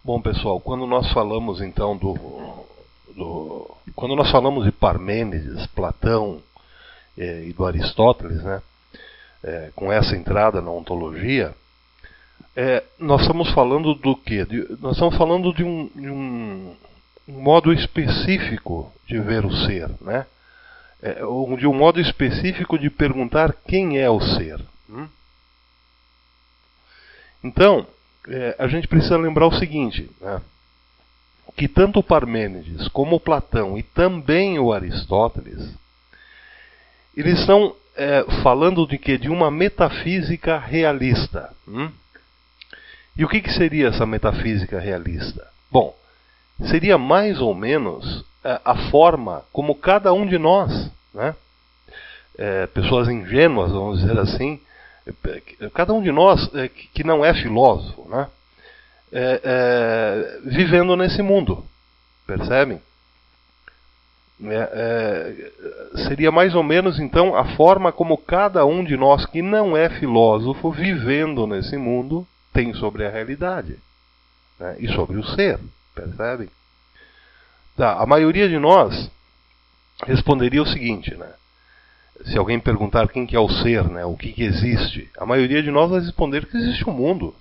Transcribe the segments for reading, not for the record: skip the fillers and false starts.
Bom, pessoal, quando nós falamos então quando nós falamos de Parmênides, Platão e do Aristóteles, né, com essa entrada na ontologia, nós estamos falando do quê? Nós estamos falando de um modo específico de ver o ser, né? De um modo específico de perguntar quem é o ser. Então, a gente precisa lembrar o seguinte, né? Que tanto o Parmênides como o Platão e também o Aristóteles, eles estão falando de quê? De uma metafísica realista. E o que seria essa metafísica realista? Bom, seria mais ou menos a forma como cada um de nós, né? Pessoas ingênuas, vamos dizer assim, cada um de nós que não é filósofo, né? Vivendo nesse mundo, percebem? Seria mais ou menos então a forma como cada um de nós que não é filósofo, vivendo nesse mundo, tem sobre a realidade, né? E sobre o ser, percebem? A maioria de nós responderia o seguinte, né? Se alguém perguntar quem que é o ser, né, o que existe, a maioria de nós vai responder que existe o mundo.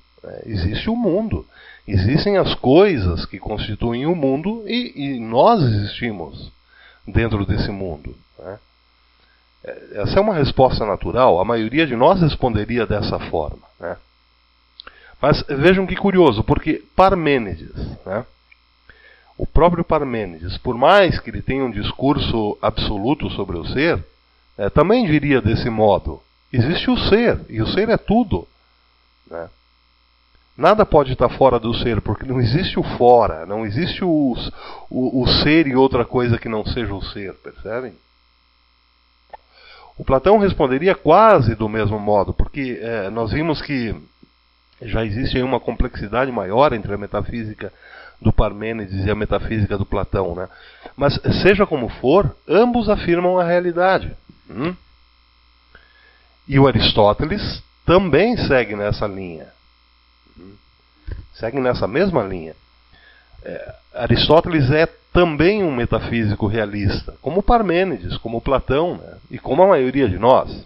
Existe o mundo. Existem as coisas que constituem o mundo e nós existimos dentro desse mundo, né? Essa é uma resposta natural. A maioria de nós responderia dessa forma, né? Mas vejam que curioso, porque Parmênides, né, o próprio Parmênides, por mais que ele tenha um discurso absoluto sobre o ser, também diria desse modo: existe o ser, e o ser é tudo, né? Nada pode estar fora do ser, porque não existe o fora, não existe o ser e outra coisa que não seja o ser, percebem? O Platão responderia quase do mesmo modo, porque nós vimos que já existe aí uma complexidade maior entre a metafísica do Parmênides e a metafísica do Platão, né? Mas seja como for, ambos afirmam a realidade. E o Aristóteles também segue nessa linha. Segue nessa mesma linha. Aristóteles é também um metafísico realista, como Parmênides, como Platão, né? E como a maioria de nós.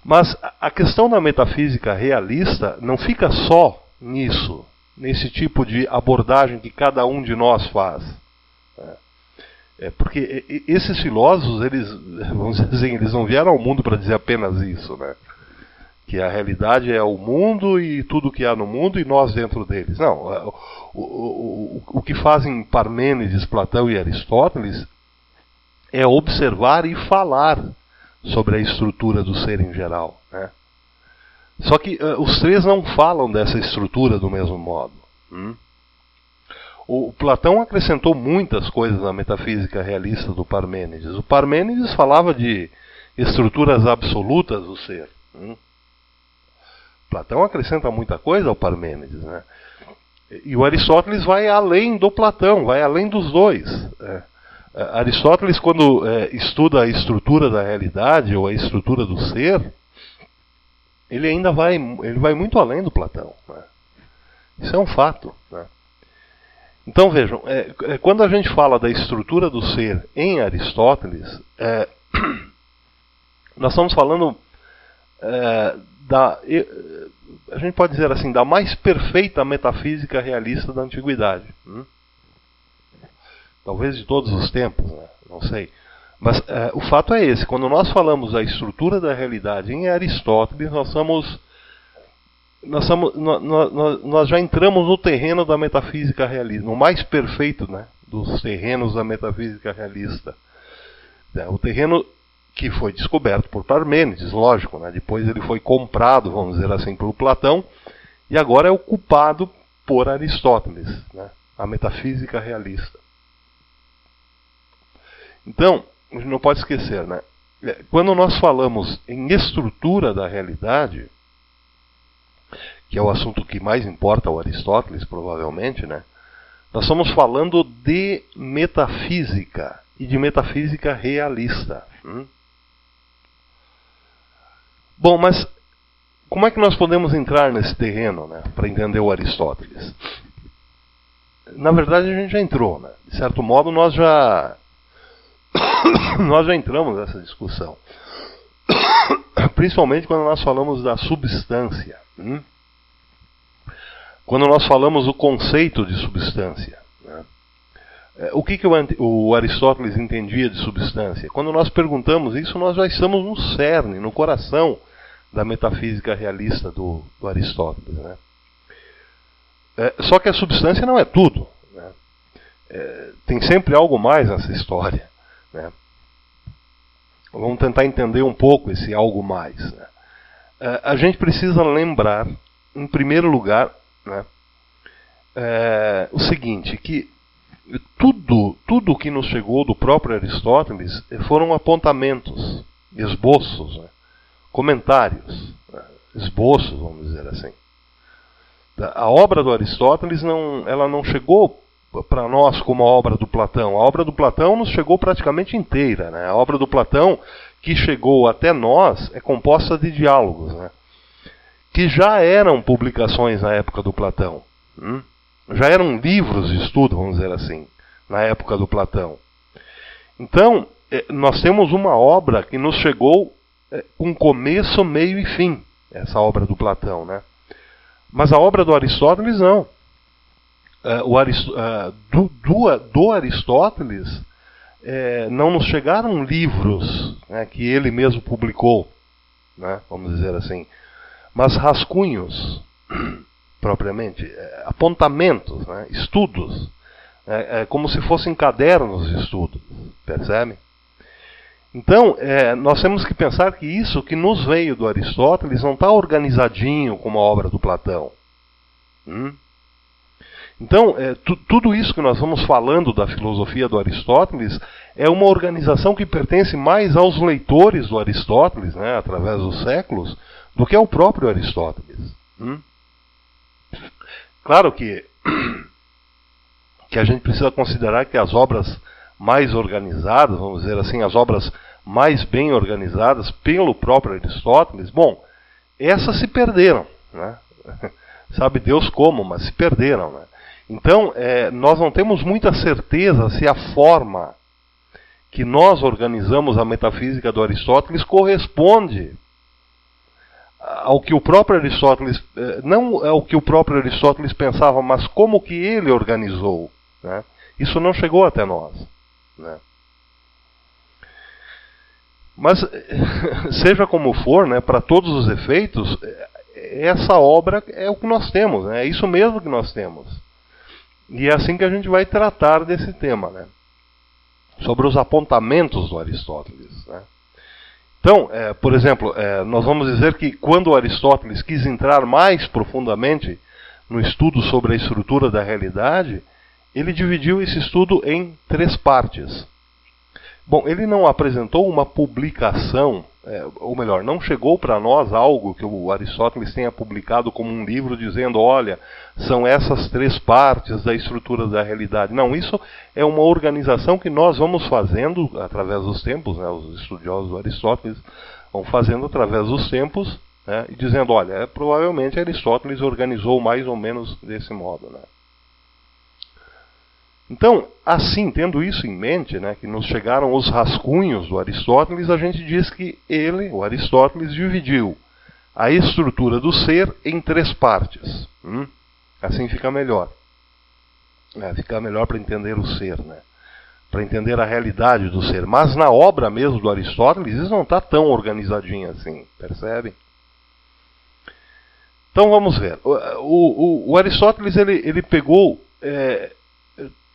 Mas a questão da metafísica realista não fica só nisso, nesse tipo de abordagem que cada um de nós faz. Porque esses filósofos, vamos dizer assim, eles não vieram ao mundo para dizer apenas isso, né? Que a realidade é o mundo e tudo que há no mundo e nós dentro deles. Não, o que fazem Parmênides, Platão e Aristóteles é observar e falar sobre a estrutura do ser em geral, né? Só que os três não falam dessa estrutura do mesmo modo. O Platão acrescentou muitas coisas na metafísica realista do Parmênides. O Parmênides falava de estruturas absolutas do ser. Platão acrescenta muita coisa ao Parmênides, né? E o Aristóteles vai além do Platão, vai além dos dois. Aristóteles, quando estuda a estrutura da realidade ou a estrutura do ser, ele vai muito além do Platão, né? Isso é um fato, né? Então vejam, quando a gente fala da estrutura do ser em Aristóteles, nós estamos falando a gente pode dizer assim, da mais perfeita metafísica realista da antiguidade. Talvez de todos os tempos, né? Não sei. Mas o fato é esse: quando nós falamos da estrutura da realidade em Aristóteles, nós já entramos no terreno da metafísica realista, no mais perfeito, né, dos terrenos da metafísica realista. O terreno que foi descoberto por Parmênides, lógico, né? Depois ele foi comprado, vamos dizer assim, pelo Platão, e agora é ocupado por Aristóteles, né? A metafísica realista. Então, a gente não pode esquecer, né? Quando nós falamos em estrutura da realidade, que é o assunto que mais importa ao Aristóteles, provavelmente, né? Nós estamos falando de metafísica, e de metafísica realista. Bom, mas como é que nós podemos entrar nesse terreno, né, para entender o Aristóteles? Na verdade, a gente já entrou, né? De certo modo, nós já entramos nessa discussão. Principalmente quando nós falamos da substância. Quando nós falamos do conceito de substância. Né? O que o Aristóteles entendia de substância? Quando nós perguntamos isso, nós já estamos no cerne, no coração da metafísica realista do Aristóteles. Né? Só que a substância não é tudo. Né? Tem sempre algo mais nessa história. Né? Vamos tentar entender um pouco esse algo mais. Né? A gente precisa lembrar, em primeiro lugar, né, o seguinte, que tudo que nos chegou do próprio Aristóteles foram apontamentos, esboços, né, comentários, né, esboços, vamos dizer assim. A obra do Aristóteles ela não chegou para nós como a obra do Platão. A obra do Platão nos chegou praticamente inteira. Né? A obra do Platão que chegou até nós é composta de diálogos, né? Que já eram publicações na época do Platão. Já eram livros de estudo, vamos dizer assim, na época do Platão. Então, nós temos uma obra que nos chegou com começo, meio e fim, essa obra do Platão, né? Mas a obra do Aristóteles não. Do Aristóteles não nos chegaram livros, né, que ele mesmo publicou, né, vamos dizer assim, mas rascunhos, propriamente, apontamentos, né, estudos, como se fossem cadernos de estudo, percebe? Então, nós temos que pensar que isso que nos veio do Aristóteles não está organizadinho como a obra do Platão. Então, tudo isso que nós vamos falando da filosofia do Aristóteles é uma organização que pertence mais aos leitores do Aristóteles, né, através dos séculos, do que ao próprio Aristóteles. Claro que a gente precisa considerar que as obras mais organizadas, vamos dizer assim, as obras mais bem organizadas pelo próprio Aristóteles, bom, essas se perderam, né? Sabe Deus como, mas se perderam, né? Então, nós não temos muita certeza se a forma que nós organizamos a metafísica do Aristóteles corresponde ao que o próprio Aristóteles, não ao que o próprio Aristóteles pensava, mas como que ele organizou, né? Isso não chegou até nós, né? Mas, seja como for, né, para todos os efeitos, essa obra é o que nós temos, né? É isso mesmo que nós temos. E é assim que a gente vai tratar desse tema, né? Sobre os apontamentos do Aristóteles, né? Então, por exemplo, nós vamos dizer que quando Aristóteles quis entrar mais profundamente no estudo sobre a estrutura da realidade, ele dividiu esse estudo em 3 partes. Bom, ele não apresentou uma publicação, ou melhor, não chegou para nós algo que o Aristóteles tenha publicado como um livro dizendo, olha, são essas 3 partes da estrutura da realidade. Não, isso é uma organização que nós vamos fazendo através dos tempos, né, os estudiosos do Aristóteles vão fazendo através dos tempos, né, e dizendo, olha, provavelmente Aristóteles organizou mais ou menos desse modo, né. Então, assim, tendo isso em mente, né, que nos chegaram os rascunhos do Aristóteles, a gente diz que ele, o Aristóteles, dividiu a estrutura do ser em 3 partes. Assim fica melhor. Fica melhor para entender o ser, né? Para entender a realidade do ser. Mas na obra mesmo do Aristóteles, isso não está tão organizadinho assim, percebe? Então vamos ver. O Aristóteles ele pegou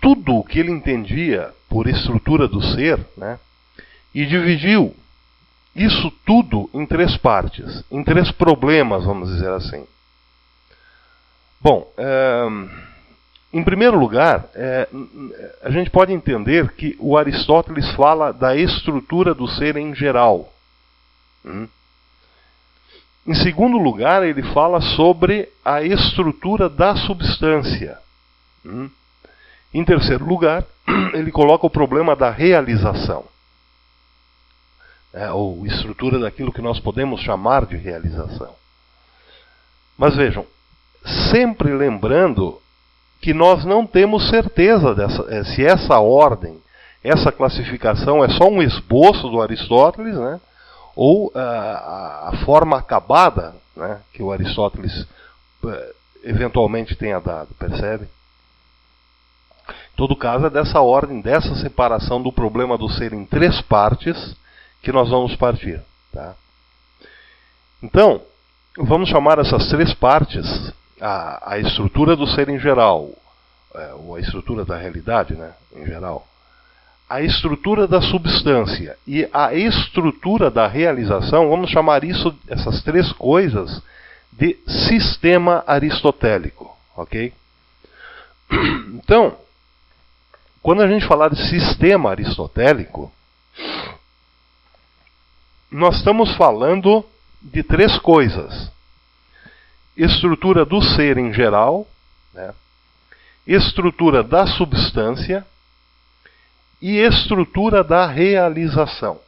tudo o que ele entendia por estrutura do ser, né, e dividiu isso tudo em 3 partes, em 3 problemas, vamos dizer assim. Bom, em primeiro lugar, a gente pode entender que o Aristóteles fala da estrutura do ser em geral. Em segundo lugar, ele fala sobre a estrutura da substância. Em terceiro lugar, ele coloca o problema da realização, ou estrutura daquilo que nós podemos chamar de realização. Mas vejam, sempre lembrando que nós não temos certeza se essa ordem, essa classificação é só um esboço do Aristóteles, né, ou a forma acabada, né, que o Aristóteles eventualmente tenha dado, percebe? Em todo caso, é dessa ordem, dessa separação do problema do ser em 3 partes que nós vamos partir. Tá? Então, vamos chamar essas 3 partes a estrutura do ser em geral, ou a estrutura da realidade, né, em geral, a estrutura da substância e a estrutura da realização. Vamos chamar essas 3 coisas de sistema aristotélico. Ok? Então, quando a gente falar de sistema aristotélico, nós estamos falando de 3 coisas: estrutura do ser em geral, né, estrutura da substância e estrutura da realização.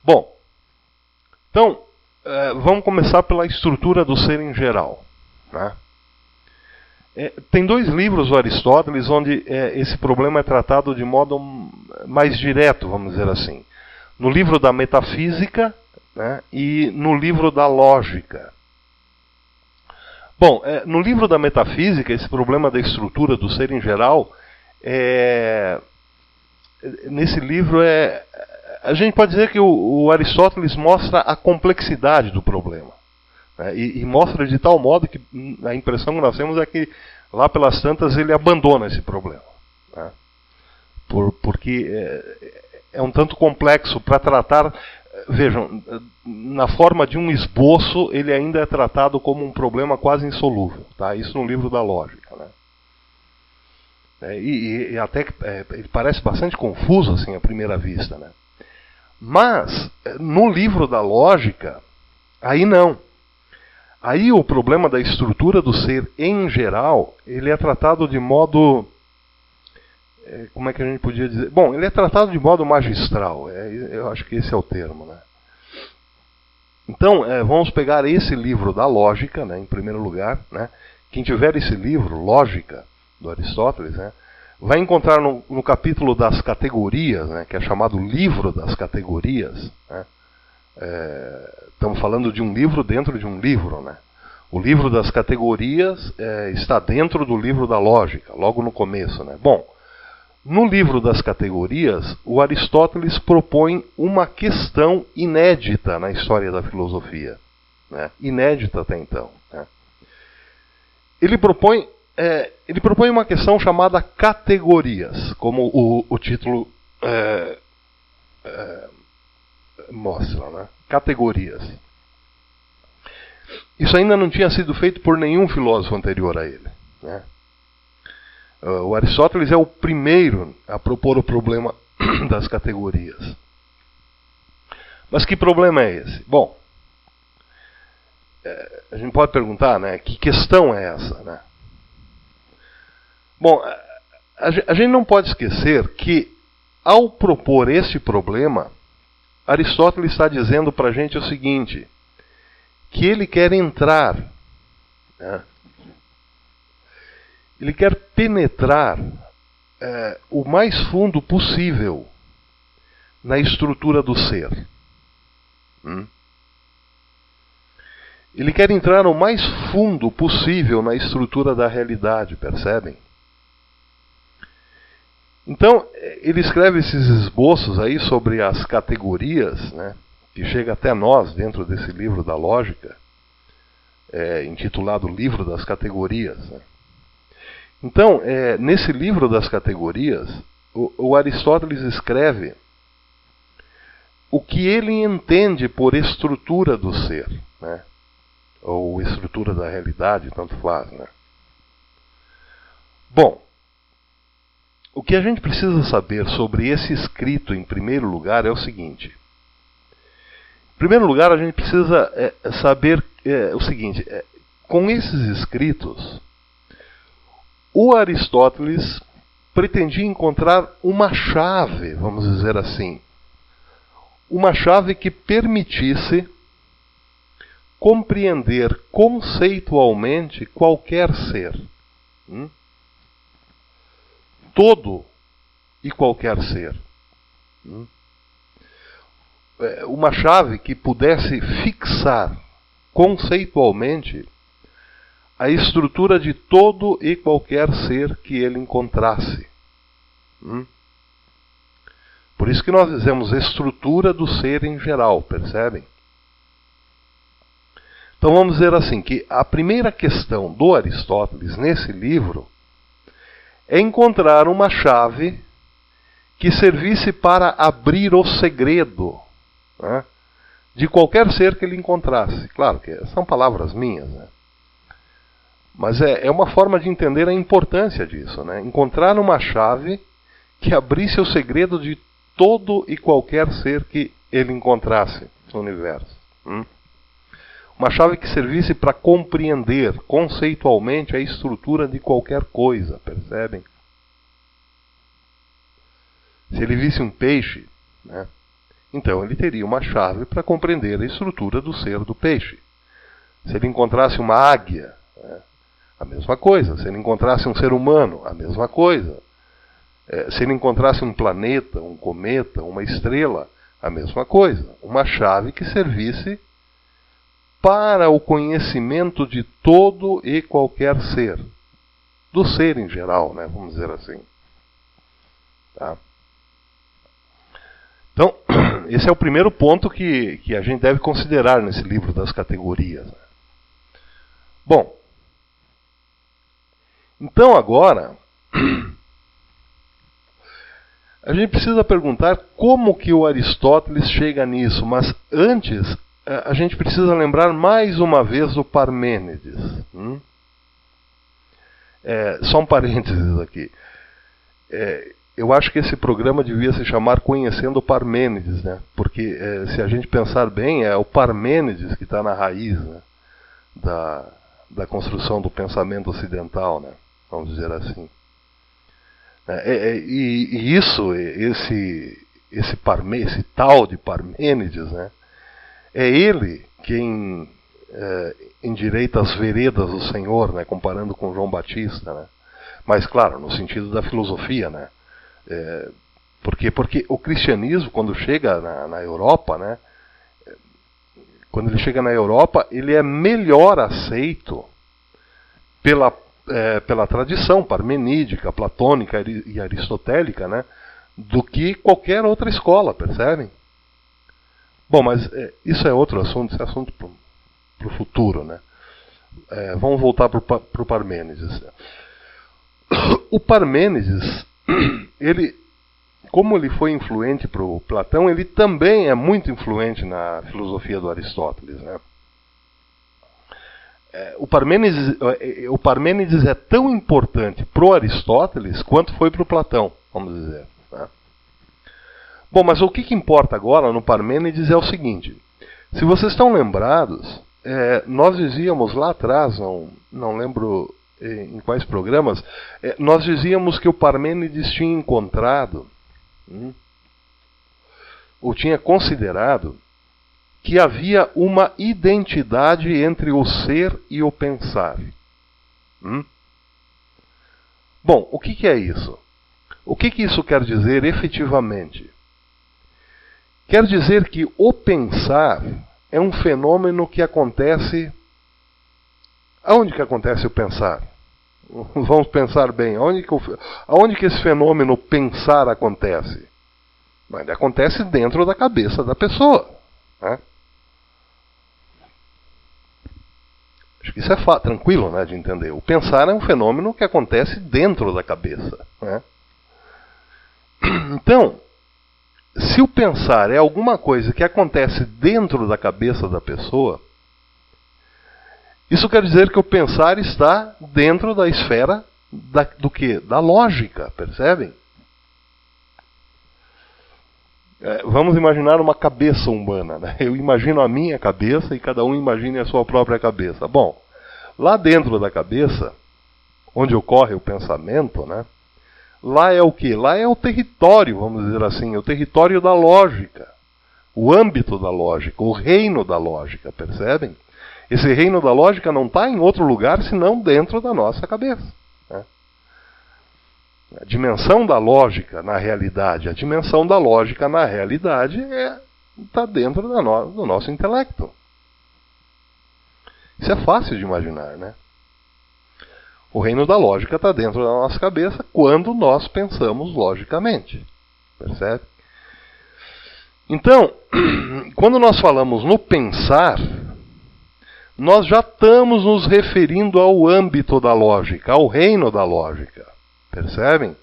Bom, então, vamos começar pela estrutura do ser em geral. Né? Tem 2 livros do Aristóteles onde esse problema é tratado de modo mais direto, vamos dizer assim. No livro da Metafísica, né, e no livro da Lógica. Bom, no livro da Metafísica, esse problema da estrutura do ser em geral, nesse livro a gente pode dizer que o Aristóteles mostra a complexidade do problema. E mostra de tal modo que a impressão que nós temos é que lá pelas tantas ele abandona esse problema. Né? Porque é um tanto complexo para tratar. Vejam, na forma de um esboço, ele ainda é tratado como um problema quase insolúvel. Tá? Isso no livro da Lógica. Né? E até que ele parece bastante confuso assim, à primeira vista. Né? Mas, no livro da Lógica, aí não. Aí o problema da estrutura do ser em geral, ele é tratado de modo... como é que a gente podia dizer? Bom, ele é tratado de modo magistral. Eu acho que esse é o termo. Né? Então, vamos pegar esse livro da Lógica, né, em primeiro lugar. Né? Quem tiver esse livro, Lógica, do Aristóteles, né, vai encontrar no capítulo das categorias, né, que é chamado Livro das Categorias. Né? Estamos falando de um livro dentro de um livro. Né? O livro das categorias está dentro do livro da Lógica, logo no começo. Né? Bom, no livro das categorias, o Aristóteles propõe uma questão inédita na história da filosofia. Né? Inédita até então. Né? Ele propõe uma questão chamada categorias, como o título mostra, né? Categorias. Isso ainda não tinha sido feito por nenhum filósofo anterior a ele. Né? O Aristóteles é o primeiro a propor o problema das categorias. Mas que problema é esse? Bom, a gente pode perguntar, né, que questão é essa? Né? Bom, a gente não pode esquecer que, ao propor este problema, Aristóteles está dizendo para a gente o seguinte, que ele quer entrar, né, ele quer penetrar o mais fundo possível na estrutura do ser. Ele quer entrar o mais fundo possível na estrutura da realidade, percebem? Então, ele escreve esses esboços aí sobre as categorias, né, que chega até nós dentro desse livro da Lógica, intitulado Livro das Categorias. Né? Então, nesse livro das categorias, o Aristóteles escreve o que ele entende por estrutura do ser, né? Ou estrutura da realidade, tanto faz. Né? Bom, o que a gente precisa saber sobre esse escrito, em primeiro lugar, é o seguinte. Em primeiro lugar, a gente precisa saber o seguinte. Com esses escritos, o Aristóteles pretendia encontrar uma chave, vamos dizer assim. Uma chave que permitisse compreender conceitualmente qualquer ser. Todo e qualquer ser. Uma chave que pudesse fixar conceitualmente a estrutura de todo e qualquer ser que ele encontrasse. Por isso que nós dizemos estrutura do ser em geral, percebem? Então vamos dizer assim, que a primeira questão do Aristóteles nesse livro é encontrar uma chave que servisse para abrir o segredo, né, de qualquer ser que ele encontrasse. Claro que são palavras minhas, né? Mas é uma forma de entender a importância disso, né? Encontrar uma chave que abrisse o segredo de todo e qualquer ser que ele encontrasse no universo. Uma chave que servisse para compreender conceitualmente a estrutura de qualquer coisa, percebem? Se ele visse um peixe, né, então ele teria uma chave para compreender a estrutura do ser do peixe. Se ele encontrasse uma águia, né, a mesma coisa. Se ele encontrasse um ser humano, a mesma coisa. Se ele encontrasse um planeta, um cometa, uma estrela, a mesma coisa. Uma chave que servisse para o conhecimento de todo e qualquer ser. Do ser em geral, né? Vamos dizer assim. Tá? Então, esse é o primeiro ponto que a gente deve considerar nesse livro das categorias. Bom, então agora, a gente precisa perguntar como que o Aristóteles chega nisso, mas antes a gente precisa lembrar mais uma vez do Parmênides. Só um parênteses aqui. Eu acho que esse programa devia se chamar Conhecendo Parmênides, né? Porque se a gente pensar bem, é o Parmênides que está na raiz, né, da construção do pensamento ocidental, né? Vamos dizer assim. Esse tal de Parmênides, né, é ele quem endireita as veredas do Senhor, né, comparando com João Batista, né? Mas claro, no sentido da filosofia, né? Porque o cristianismo, quando chega na Europa, né, quando ele chega na Europa, ele é melhor aceito pela tradição parmenídica, platônica e aristotélica, né, do que qualquer outra escola, percebem? Bom, mas isso é outro assunto, esse é assunto para o futuro, né? Vamos voltar para o Parmênides. O Parmênides, como ele foi influente para o Platão, ele também é muito influente na filosofia do Aristóteles, né? O Parmênides é tão importante para o Aristóteles quanto foi para o Platão, vamos dizer. Né? Bom, mas o que importa agora no Parmênides é o seguinte. Se vocês estão lembrados, nós dizíamos lá atrás, não lembro em quais programas, nós dizíamos que o Parmênides tinha encontrado, ou tinha considerado, que havia uma identidade entre o ser e o pensar. Bom, o que é isso? O que isso quer dizer efetivamente? Quer dizer que o pensar é um fenômeno que acontece... Aonde que acontece o pensar? Vamos pensar bem. Aonde que esse fenômeno pensar acontece? Ele acontece dentro da cabeça da pessoa. Né? Acho que isso é tranquilo, né, de entender. O pensar é um fenômeno que acontece dentro da cabeça. Né? Então, se o pensar é alguma coisa que acontece dentro da cabeça da pessoa, isso quer dizer que o pensar está dentro da esfera do quê? Da lógica, percebem? Vamos imaginar uma cabeça humana, né? Eu imagino a minha cabeça e cada um imagine a sua própria cabeça. Bom, lá dentro da cabeça, onde ocorre o pensamento, né? Lá é o quê? Lá é o território, vamos dizer assim, o território da lógica, o âmbito da lógica, o reino da lógica, percebem? Esse reino da lógica não está em outro lugar senão dentro da nossa cabeça. Né? A dimensão da lógica na realidade, está dentro do nosso intelecto. Isso é fácil de imaginar, né? O reino da lógica está dentro da nossa cabeça quando nós pensamos logicamente. Percebe? Então, quando nós falamos no pensar, nós já estamos nos referindo ao âmbito da lógica, ao reino da lógica. Percebem?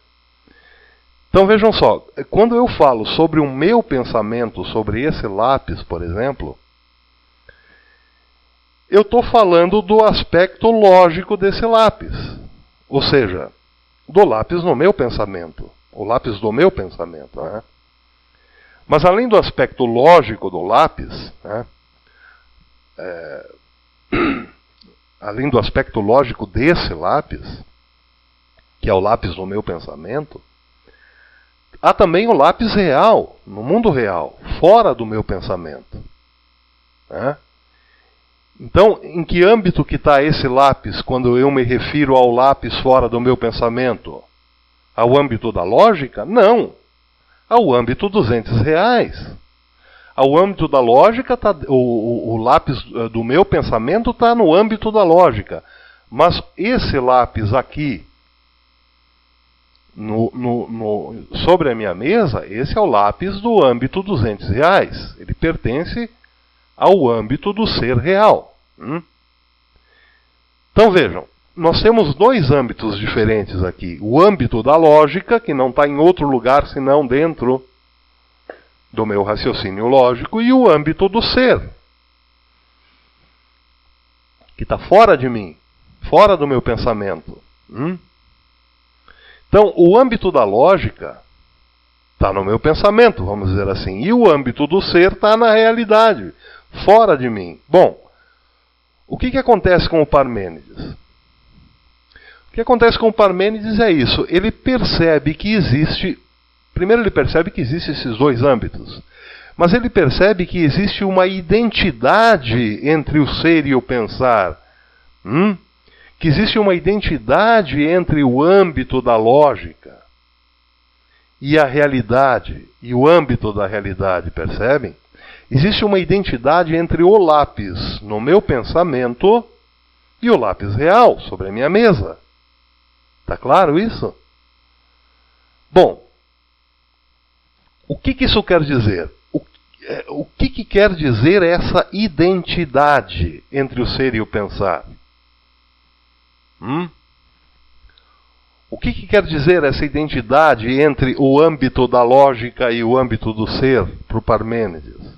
Então vejam só, quando eu falo sobre o meu pensamento, sobre esse lápis, por exemplo, eu estou falando do aspecto lógico desse lápis. Ou seja, do lápis no meu pensamento. O lápis do meu pensamento. Né? Mas além do aspecto lógico do lápis, né, além do aspecto lógico desse lápis, que é o lápis do meu pensamento, há também o lápis real, no mundo real, fora do meu pensamento. Né? Então, em que âmbito que está esse lápis quando eu me refiro ao lápis fora do meu pensamento? Ao âmbito da lógica? Não. Ao âmbito dos entes reais. Ao âmbito da lógica, o lápis do meu pensamento está no âmbito da lógica. Mas esse lápis aqui, sobre a minha mesa, esse é o lápis do âmbito dos entes reais. Ele pertence ao âmbito do ser real. Então vejam, nós temos dois âmbitos diferentes aqui. O âmbito da lógica, que não está em outro lugar senão dentro do meu raciocínio lógico, e o âmbito do ser, que está fora de mim, fora do meu pensamento. Então, o âmbito da lógica está no meu pensamento, vamos dizer assim, e o âmbito do ser está na realidade, fora de mim. Bom, o que acontece com o Parmênides? O que acontece com o Parmênides é isso. Ele percebe que existe... Primeiro ele percebe que existem esses dois âmbitos. Mas ele percebe que existe uma identidade entre o ser e o pensar. Que existe uma identidade entre o âmbito da lógica e a realidade, e o âmbito da realidade, percebem? Existe uma identidade entre o lápis no meu pensamento e o lápis real sobre a minha mesa. Está claro isso? Bom, o que isso quer dizer? O que quer dizer essa identidade entre o ser e o pensar? O que quer dizer essa identidade entre o âmbito da lógica e o âmbito do ser para o Parmênides?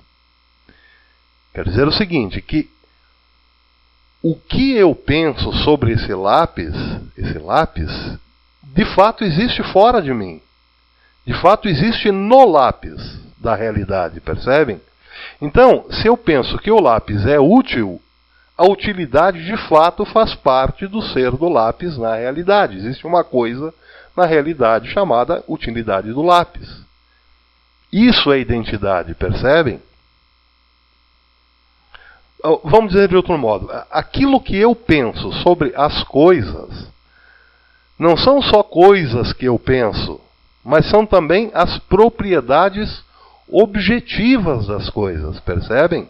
Quer dizer o seguinte, que o que eu penso sobre esse lápis, de fato existe fora de mim. De fato existe no lápis da realidade, percebem? Então, se eu penso que o lápis é útil, a utilidade de fato faz parte do ser do lápis na realidade. Existe uma coisa na realidade chamada utilidade do lápis. Isso é identidade, percebem? Vamos dizer de outro modo, aquilo que eu penso sobre as coisas não são só coisas que eu penso, mas são também as propriedades objetivas das coisas, percebem?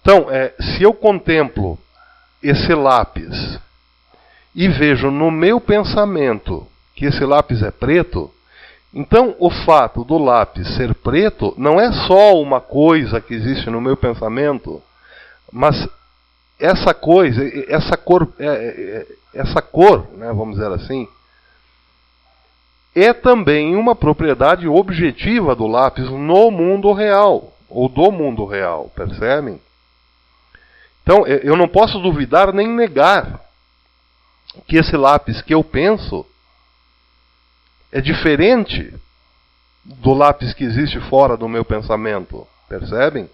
Então, se eu contemplo esse lápis e vejo no meu pensamento que esse lápis é preto, então o fato do lápis ser preto não é só uma coisa que existe no meu pensamento, mas essa coisa, essa cor, né, vamos dizer assim, é também uma propriedade objetiva do lápis no mundo real, ou do mundo real, percebem? Então, eu não posso duvidar nem negar que esse lápis que eu penso é diferente do lápis que existe fora do meu pensamento, percebem?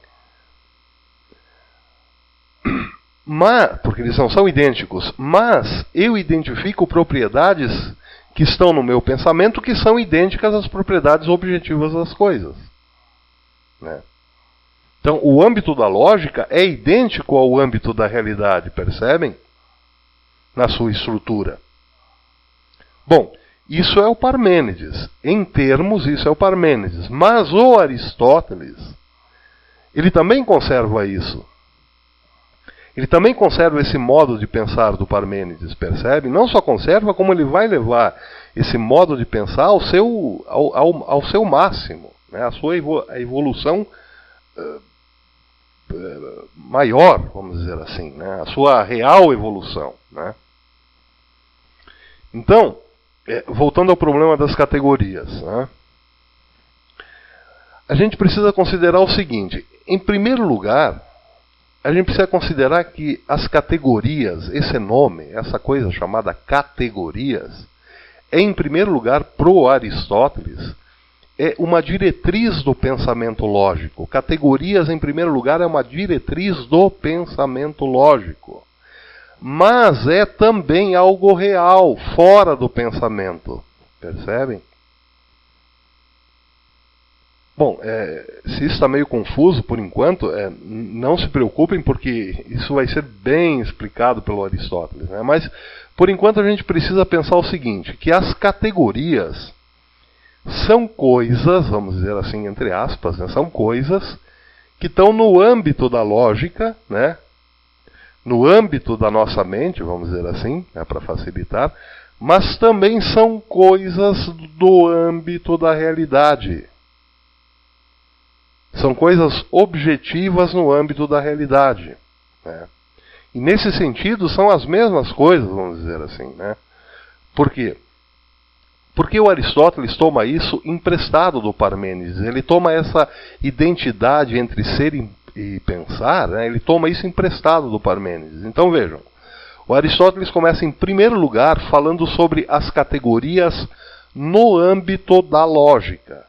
Porque eles não são idênticos, mas eu identifico propriedades que estão no meu pensamento que são idênticas às propriedades objetivas das coisas. Né? Então, o âmbito da lógica é idêntico ao âmbito da realidade, percebem? Na sua estrutura. Bom, isso é o Parmênides. Em termos, isso é o Parmênides. Mas o Aristóteles, ele também conserva isso. Ele também conserva esse modo de pensar do Parmênides, percebe? Não só conserva, como ele vai levar esse modo de pensar ao seu máximo, né? A sua evolução maior, vamos dizer assim, né? A sua real evolução, né? Então, voltando ao problema das categorias, né? A gente precisa considerar o seguinte: em primeiro lugar, a gente precisa considerar que as categorias, esse nome, essa coisa chamada categorias, é em primeiro lugar, pro Aristóteles, é uma diretriz do pensamento lógico. Categorias, em primeiro lugar, é uma diretriz do pensamento lógico. Mas é também algo real, fora do pensamento. Percebem? Bom, se isso está meio confuso por enquanto, não se preocupem, porque isso vai ser bem explicado pelo Aristóteles, né? Mas, por enquanto, a gente precisa pensar o seguinte, que as categorias são coisas, vamos dizer assim, entre aspas, né? São coisas que estão no âmbito da lógica, né? No âmbito da nossa mente, vamos dizer assim, né? Para facilitar, mas também são coisas do âmbito da realidade. São coisas objetivas no âmbito da realidade, né? E nesse sentido são as mesmas coisas, vamos dizer assim, né? Por quê? Porque o Aristóteles toma isso emprestado do Parmênides. Ele toma essa identidade entre ser e pensar, né? Ele toma isso emprestado do Parmênides. Então vejam, o Aristóteles começa em primeiro lugar falando sobre as categorias no âmbito da lógica,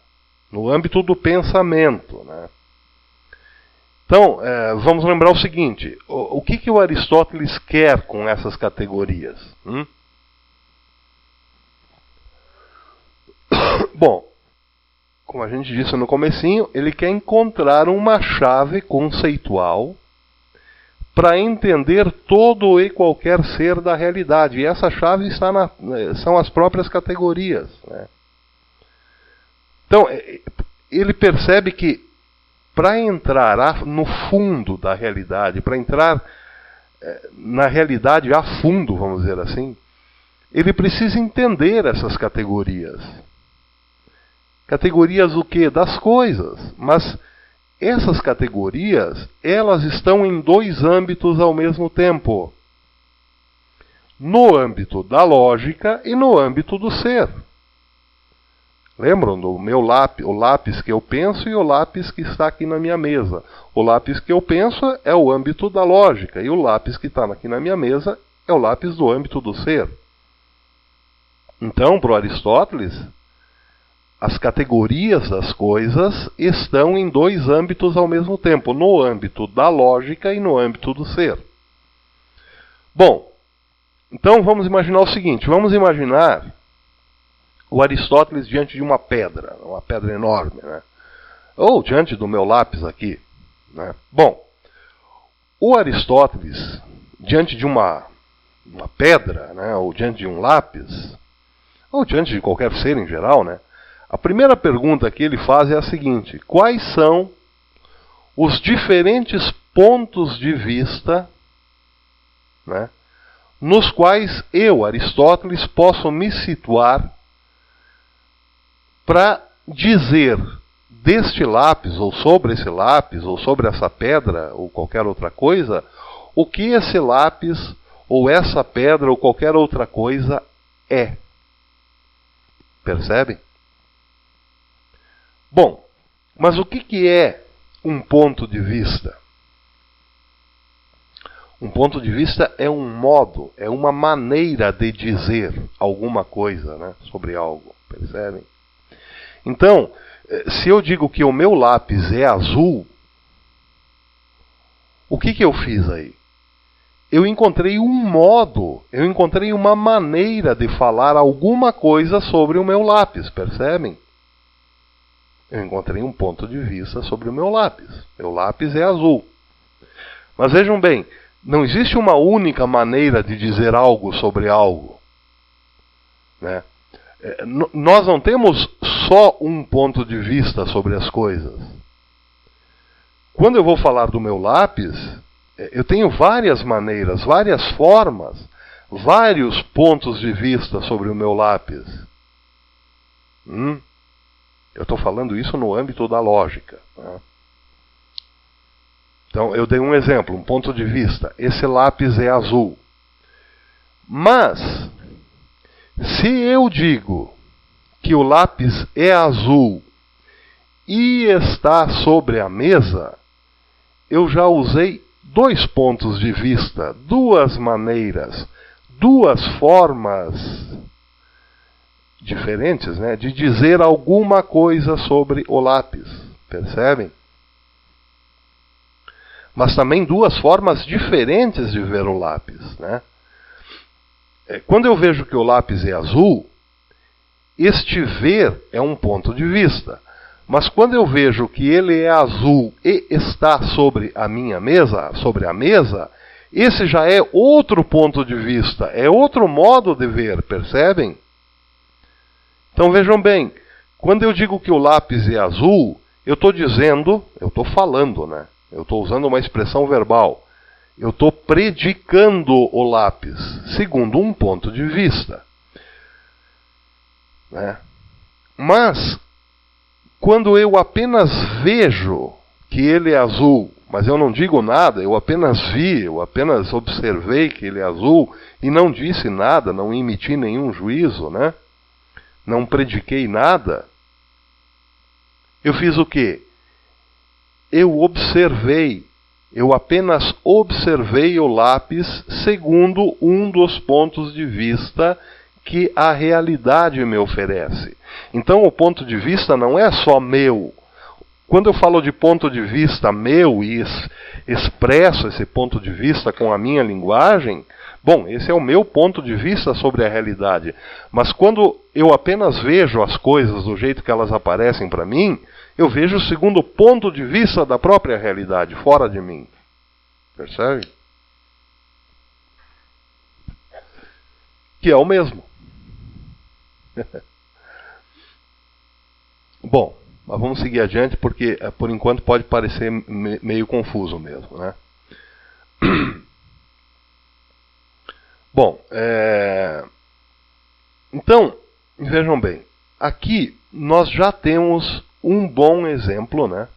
no âmbito do pensamento, né? Então, vamos lembrar o seguinte, o que o Aristóteles quer com essas categorias? Bom, como a gente disse no comecinho, ele quer encontrar uma chave conceitual para entender todo e qualquer ser da realidade. E essa chave são as próprias categorias, né? Então, ele percebe que para entrar no fundo da realidade, para entrar na realidade a fundo, vamos dizer assim, ele precisa entender essas categorias. Categorias o quê? Das coisas. Mas essas categorias, elas estão em dois âmbitos ao mesmo tempo. No âmbito da lógica e no âmbito do ser. Lembram do meu lápis, o lápis que eu penso e o lápis que está aqui na minha mesa? O lápis que eu penso é o âmbito da lógica, e o lápis que está aqui na minha mesa é o lápis do âmbito do ser. Então, para o Aristóteles, as categorias das coisas estão em dois âmbitos ao mesmo tempo, no âmbito da lógica e no âmbito do ser. Bom, então vamos imaginar o seguinte, vamos imaginar o Aristóteles diante de uma pedra enorme, né? Ou diante do meu lápis aqui, né? Bom, o Aristóteles, diante de uma pedra, né? Ou diante de um lápis, ou diante de qualquer ser em geral, né? A primeira pergunta que ele faz é a seguinte: quais são os diferentes pontos de vista, né, nos quais eu, Aristóteles, posso me situar para dizer deste lápis, ou sobre esse lápis, ou sobre essa pedra, ou qualquer outra coisa, o que esse lápis, ou essa pedra, ou qualquer outra coisa é. Percebem? Bom, mas o que é um ponto de vista? Um ponto de vista é um modo, é uma maneira de dizer alguma coisa, né, sobre algo. Percebem? Então, se eu digo que o meu lápis é azul, o que eu fiz aí? Eu encontrei um modo, eu encontrei uma maneira de falar alguma coisa sobre o meu lápis, percebem? eu encontrei um ponto de vista sobre o meu lápis. Meu lápis é azul. Mas vejam bem, não existe uma única maneira de dizer algo sobre algo, né? Nós não temos só um ponto de vista sobre as coisas. Quando eu vou falar do meu lápis, eu tenho várias maneiras, várias formas, vários pontos de vista sobre o meu lápis. Eu estou falando isso no âmbito da lógica, né? Então, eu dei um exemplo, um ponto de vista. Esse lápis é azul. Mas, se eu digo que o lápis é azul e está sobre a mesa, eu já usei dois pontos de vista, duas maneiras, duas formas diferentes, né, de dizer alguma coisa sobre o lápis. Percebem? Mas também duas formas diferentes de ver o lápis, né? Quando eu vejo que o lápis é azul, este ver é um ponto de vista. Mas quando eu vejo que ele é azul e está sobre a minha mesa, sobre a mesa, esse já é outro ponto de vista, é outro modo de ver, percebem? Então vejam bem, quando eu digo que o lápis é azul, eu estou dizendo, eu estou falando, né? Eu estou usando uma expressão verbal. Eu estou predicando o lápis, segundo um ponto de vista, né? Mas, quando eu apenas vejo que ele é azul, mas eu não digo nada, eu apenas vi, eu apenas observei que ele é azul, e não disse nada, não emiti nenhum juízo, né? Não prediquei nada, eu fiz o quê? Eu observei, eu apenas observei o lápis segundo um dos pontos de vista que a realidade me oferece. Então o ponto de vista não é só meu. Quando eu falo de ponto de vista meu e expresso esse ponto de vista com a minha linguagem, bom, esse é o meu ponto de vista sobre a realidade. Mas quando eu apenas vejo as coisas do jeito que elas aparecem para mim, eu vejo segundo o ponto de vista da própria realidade, fora de mim. Percebe? Que é o mesmo. Bom, mas vamos seguir adiante porque por enquanto pode parecer meio confuso mesmo, né? Bom, então, vejam bem, aqui nós já temos um bom exemplo, né,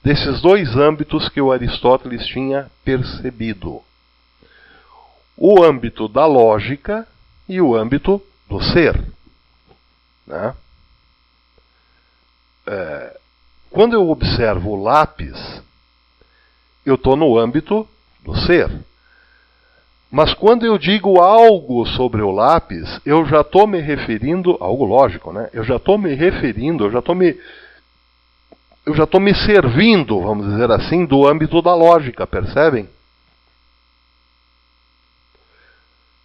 desses dois âmbitos que o Aristóteles tinha percebido. O âmbito da lógica e o âmbito do ser, né? Quando eu observo o lápis, eu estou no âmbito do ser. Mas quando eu digo algo sobre o lápis, eu já estou me referindo, algo lógico, né? Eu já estou me referindo, eu já estou me servindo, vamos dizer assim, do âmbito da lógica, percebem?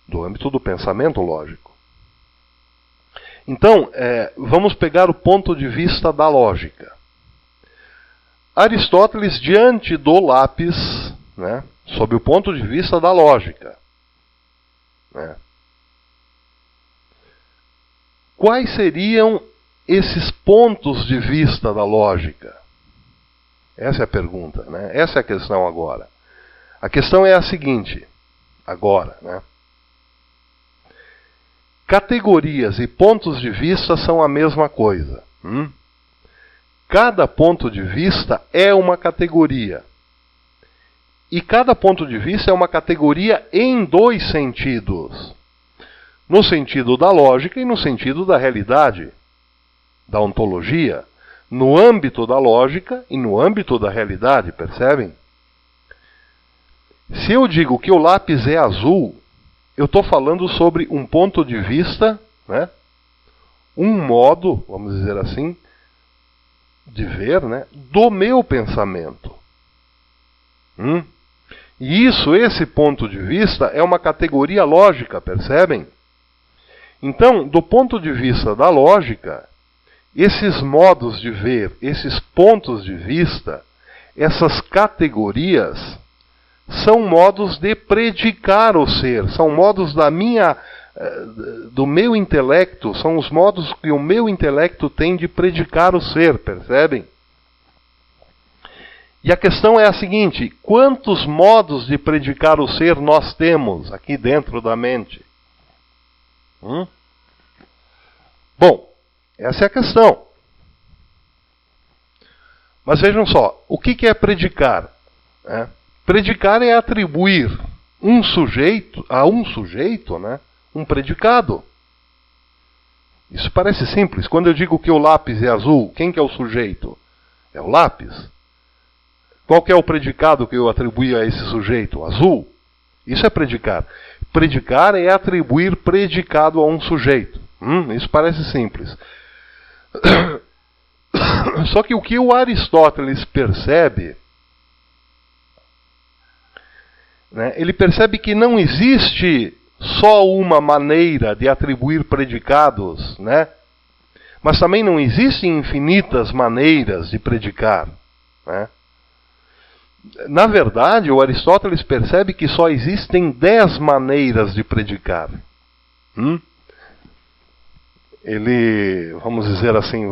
Do âmbito do pensamento lógico. Então, vamos pegar o ponto de vista da lógica. Aristóteles, diante do lápis, né, sob o ponto de vista da lógica, né, quais seriam esses pontos de vista da lógica? Essa é a pergunta, né? Essa é a questão agora. A questão é a seguinte, agora, né? Categorias e pontos de vista são a mesma coisa. Cada ponto de vista é uma categoria. E cada ponto de vista é uma categoria em dois sentidos. No sentido da lógica e no sentido da realidade, da ontologia. No âmbito da lógica e no âmbito da realidade, percebem? Se eu digo que o lápis é azul, eu estou falando sobre um ponto de vista, né? Um modo, vamos dizer assim, de ver, né? Do meu pensamento. E esse ponto de vista é uma categoria lógica, percebem? Então, do ponto de vista da lógica, esses modos de ver, esses pontos de vista, essas categorias, são modos de predicar o ser, são modos do meu intelecto, são os modos que o meu intelecto tem de predicar o ser, percebem? E a questão é a seguinte: quantos modos de predicar o ser nós temos aqui dentro da mente? Bom, essa é a questão. Mas vejam só, o que é predicar? Predicar é atribuir a um sujeito, né, um predicado. Isso parece simples. Quando eu digo que o lápis é azul, quem que é o sujeito? É o lápis. Qual que é o predicado que eu atribuí a esse sujeito? Azul. Isso é predicar. Predicar é atribuir predicado a um sujeito. Isso parece simples. Só que o que o Aristóteles percebe, né, ele percebe que não existe só uma maneira de atribuir predicados, né, mas também não existem infinitas maneiras de predicar, né. Na verdade, o Aristóteles percebe que só existem 10 maneiras de predicar. Ele, vamos dizer assim,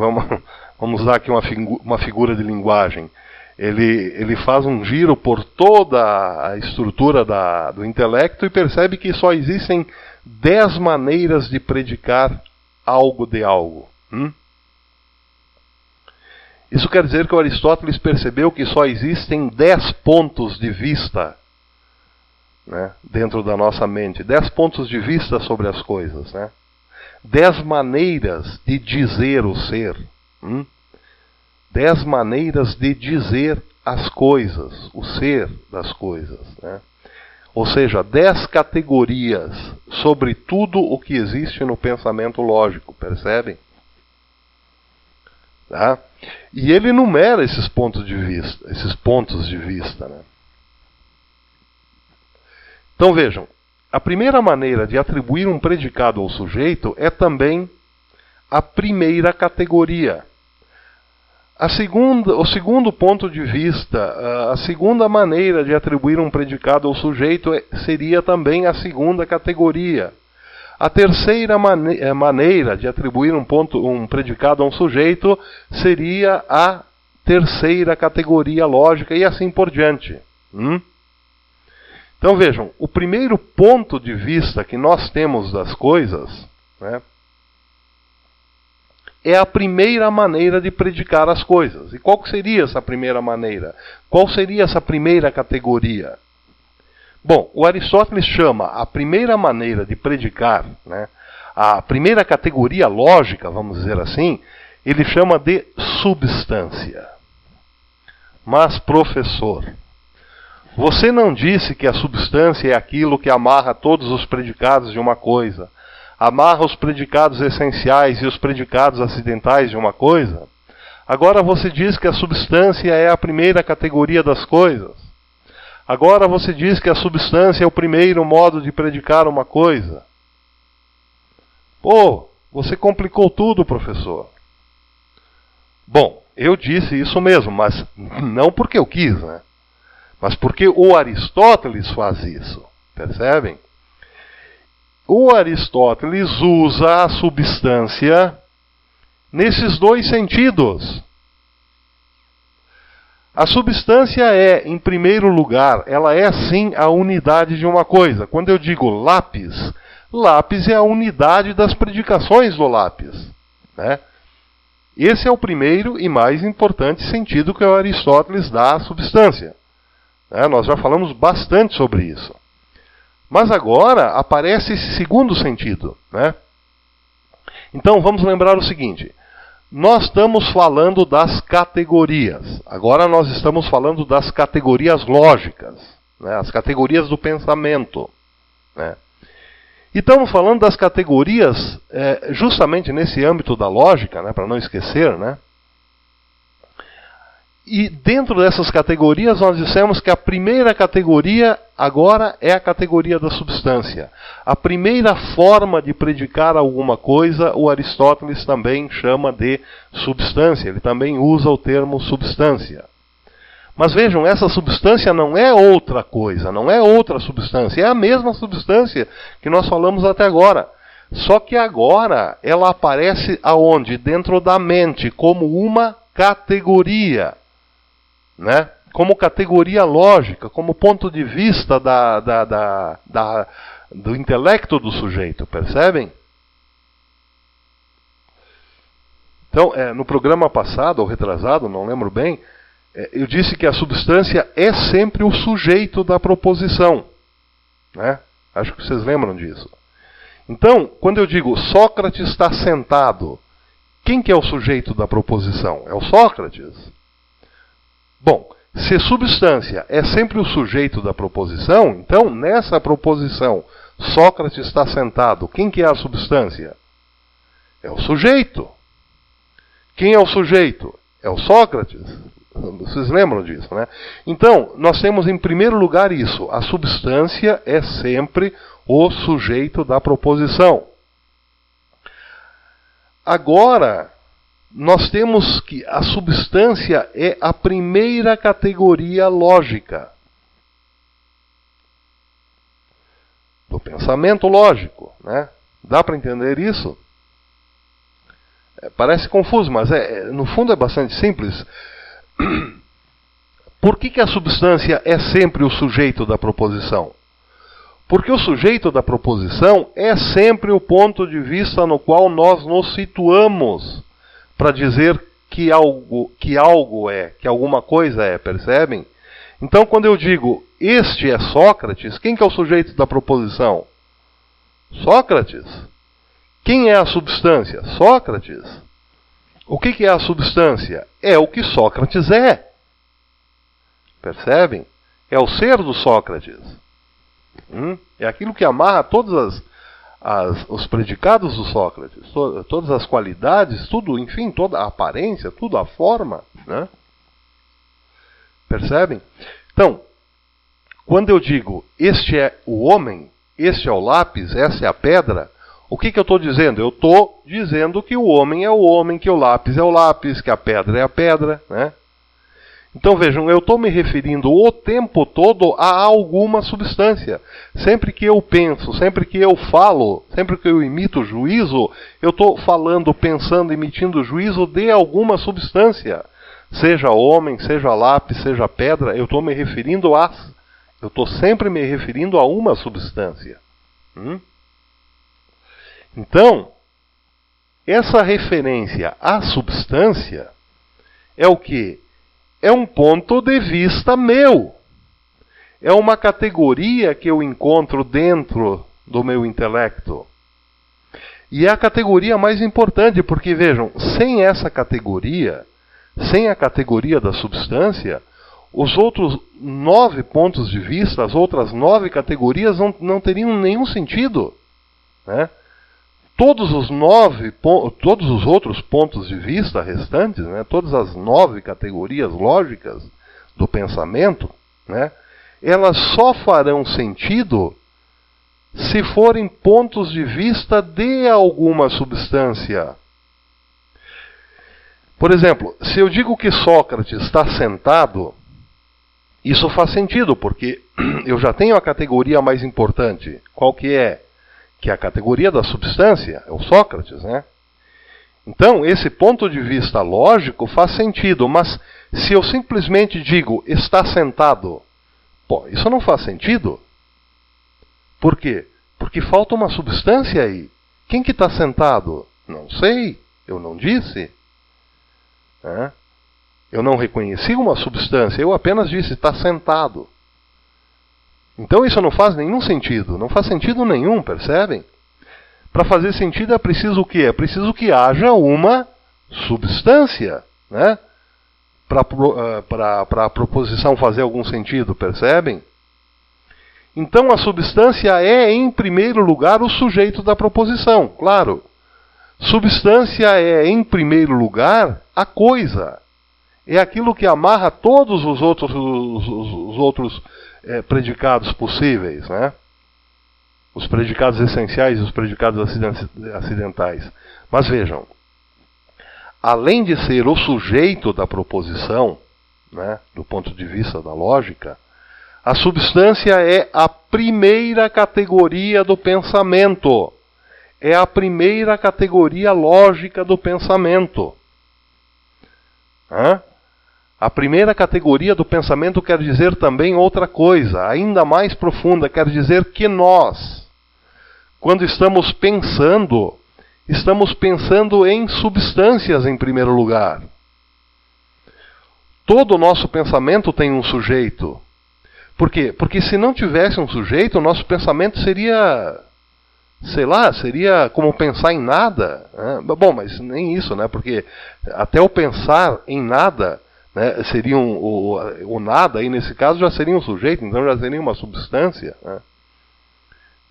vamos dar aqui uma figura de linguagem. Ele faz um giro por toda a estrutura do intelecto e percebe que só existem 10 maneiras de predicar algo de algo. Isso quer dizer que o Aristóteles percebeu que só existem 10 pontos de vista, né, dentro da nossa mente. 10 pontos de vista sobre as coisas, né? 10 maneiras de dizer o ser. 10 maneiras de dizer as coisas, o ser das coisas, né? Ou seja, 10 categorias sobre tudo o que existe no pensamento lógico, percebem? Tá? E ele enumera esses pontos de vista, né? Então vejam, a primeira maneira de atribuir um predicado ao sujeito é também a primeira categoria. O segundo ponto de vista, a segunda maneira de atribuir um predicado ao sujeito seria também a segunda categoria. A terceira maneira de atribuir um predicado a um sujeito seria a terceira categoria lógica e assim por diante. Então vejam, o primeiro ponto de vista que nós temos das coisas, né, é a primeira maneira de predicar as coisas. E qual que seria essa primeira maneira? Qual seria essa primeira categoria? Bom, o Aristóteles chama a primeira maneira de predicar, né, a primeira categoria lógica, vamos dizer assim, ele chama de substância. Mas, professor, você não disse que a substância é aquilo que amarra todos os predicados de uma coisa? Amarra os predicados essenciais e os predicados acidentais de uma coisa? Agora você diz que a substância é a primeira categoria das coisas. Agora você diz que a substância é o primeiro modo de predicar uma coisa. Pô, você complicou tudo, professor. Bom, eu disse isso mesmo, mas não porque eu quis, né? Mas porque o Aristóteles faz isso, percebem? O Aristóteles usa a substância nesses dois sentidos. A substância é, em primeiro lugar, ela é sim a unidade de uma coisa. Quando eu digo lápis, lápis é a unidade das predicações do lápis, né? Esse é o primeiro e mais importante sentido que o Aristóteles dá à substância. Nós já falamos bastante sobre isso. Mas agora aparece esse segundo sentido, né? Então vamos lembrar o seguinte. Nós estamos falando das categorias. Agora nós estamos falando das categorias lógicas, né? As categorias do pensamento, né? E estamos falando das categorias justamente nesse âmbito da lógica, né? Para não esquecer, né? E dentro dessas categorias nós dissemos que a primeira categoria agora é a categoria da substância. A primeira forma de predicar alguma coisa, o Aristóteles também chama de substância. Ele também usa o termo substância. Mas vejam, essa substância não é outra coisa, não é outra substância. É a mesma substância que nós falamos até agora. Só que agora ela aparece aonde? Dentro da mente, como uma categoria. Né? Como categoria lógica, como ponto de vista do intelecto do sujeito, percebem? Então, no programa passado, ou retrasado, não lembro bem, eu disse que a substância é sempre o sujeito da proposição. Né? Acho que vocês lembram disso. Então, quando eu digo Sócrates está sentado, quem que é o sujeito da proposição? É o Sócrates? Bom, se substância é sempre o sujeito da proposição, então, nessa proposição, Sócrates está sentado, quem que é a substância? É o sujeito. Quem é o sujeito? É o Sócrates. Vocês lembram disso, né? Então, nós temos em primeiro lugar isso. A substância é sempre o sujeito da proposição. Agora, nós temos que a substância é a primeira categoria lógica do pensamento lógico, né? Dá para entender isso? Parece confuso, mas no fundo é bastante simples. Por que a substância é sempre o sujeito da proposição? Porque o sujeito da proposição é sempre o ponto de vista no qual nós nos situamos para dizer que algo é, que alguma coisa é, percebem? Então, quando eu digo, este é Sócrates, quem que é o sujeito da proposição? Sócrates. Quem é a substância? Sócrates. O que é a substância? É o que Sócrates é. Percebem? É o ser do Sócrates. É aquilo que amarra todos os predicados do Sócrates, todas as qualidades, tudo, enfim, toda a aparência, tudo, a forma. Né? Percebem? Então, quando eu digo, este é o homem, este é o lápis, essa é a pedra, o que eu estou dizendo? Eu estou dizendo que o homem é o homem, que o lápis é o lápis, que a pedra é a pedra. Né? Então vejam, eu estou me referindo o tempo todo a alguma substância. Sempre que eu penso, sempre que eu falo, sempre que eu imito juízo, eu estou falando, pensando, emitindo juízo de alguma substância. Seja homem, seja lápis, seja pedra, eu estou me referindo a... Eu estou sempre me referindo a uma substância. Então, essa referência à substância é o quê? É um ponto de vista meu. É uma categoria que eu encontro dentro do meu intelecto. E é a categoria mais importante, porque vejam, sem essa categoria, sem a categoria da substância, os outros 9 pontos de vista, as outras 9 categorias não teriam nenhum sentido. Né? Todos os outros pontos de vista restantes, né, todas as 9 categorias lógicas do pensamento, né, elas só farão sentido se forem pontos de vista de alguma substância. Por exemplo, se eu digo que Sócrates está sentado, isso faz sentido, porque eu já tenho a categoria mais importante. Qual que é? Que é a categoria da substância, é o Sócrates, né? Então, esse ponto de vista lógico faz sentido, mas se eu simplesmente digo, está sentado, isso não faz sentido. Por quê? Porque falta uma substância aí. Quem que está sentado? Não sei, eu não disse. Eu não reconheci uma substância, eu apenas disse, está sentado. Então isso não faz nenhum sentido, não faz sentido nenhum, percebem? Para fazer sentido é preciso o quê? É preciso que haja uma substância, né? Para a proposição fazer algum sentido, percebem? Então a substância é, em primeiro lugar, o sujeito da proposição, claro. Substância é, em primeiro lugar, a coisa. é aquilo que amarra todos os outros predicados possíveis, né? Os predicados essenciais e os predicados acidentais. Mas vejam, além de ser o sujeito da proposição, né, do ponto de vista da lógica, a substância é a primeira categoria do pensamento. É a primeira categoria lógica do pensamento. A primeira categoria do pensamento quer dizer também outra coisa, ainda mais profunda, quer dizer que nós, quando estamos pensando em substâncias em primeiro lugar. Todo o nosso pensamento tem um sujeito. Por quê? Porque se não tivesse um sujeito, o nosso pensamento seria, seria como pensar em nada. Né? Bom, mas nem isso, né? Porque até o pensar em nada, né, seria o nada, aí nesse caso já seria um sujeito, então já seria uma substância. Né?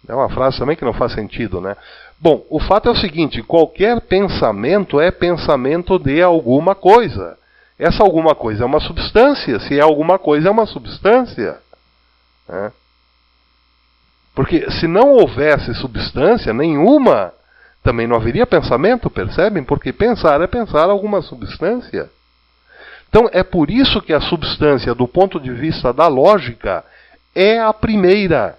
É uma frase também que não faz sentido, né? Bom, o fato é o seguinte, qualquer pensamento é pensamento de alguma coisa. Essa alguma coisa é uma substância, se é alguma coisa é uma substância. Né? Porque se não houvesse substância nenhuma, também não haveria pensamento, percebem? Porque pensar é pensar alguma substância. Então é por isso que a substância, do ponto de vista da lógica, é a primeira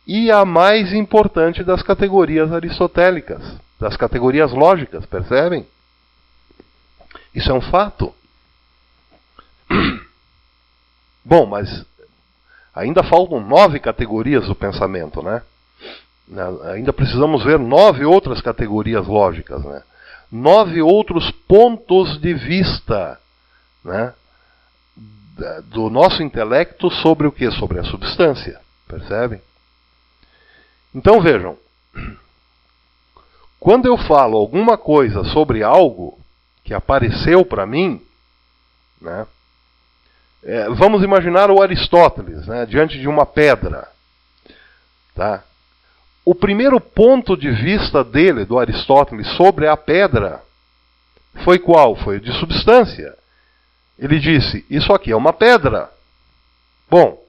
e a mais importante das categorias aristotélicas, das categorias lógicas, percebem? Isso é um fato. Bom, mas ainda faltam 9 categorias do pensamento, né? Ainda precisamos ver 9 outras categorias lógicas, né? 9 outros pontos de vista, né, do nosso intelecto sobre o que? Sobre a substância, percebem? Então vejam, quando eu falo alguma coisa sobre algo que apareceu para mim, né, vamos imaginar o Aristóteles, né, diante de uma pedra. Tá? O primeiro ponto de vista dele, do Aristóteles, sobre a pedra, foi qual? Foi o de substância. Ele disse, isso aqui é uma pedra. Bom,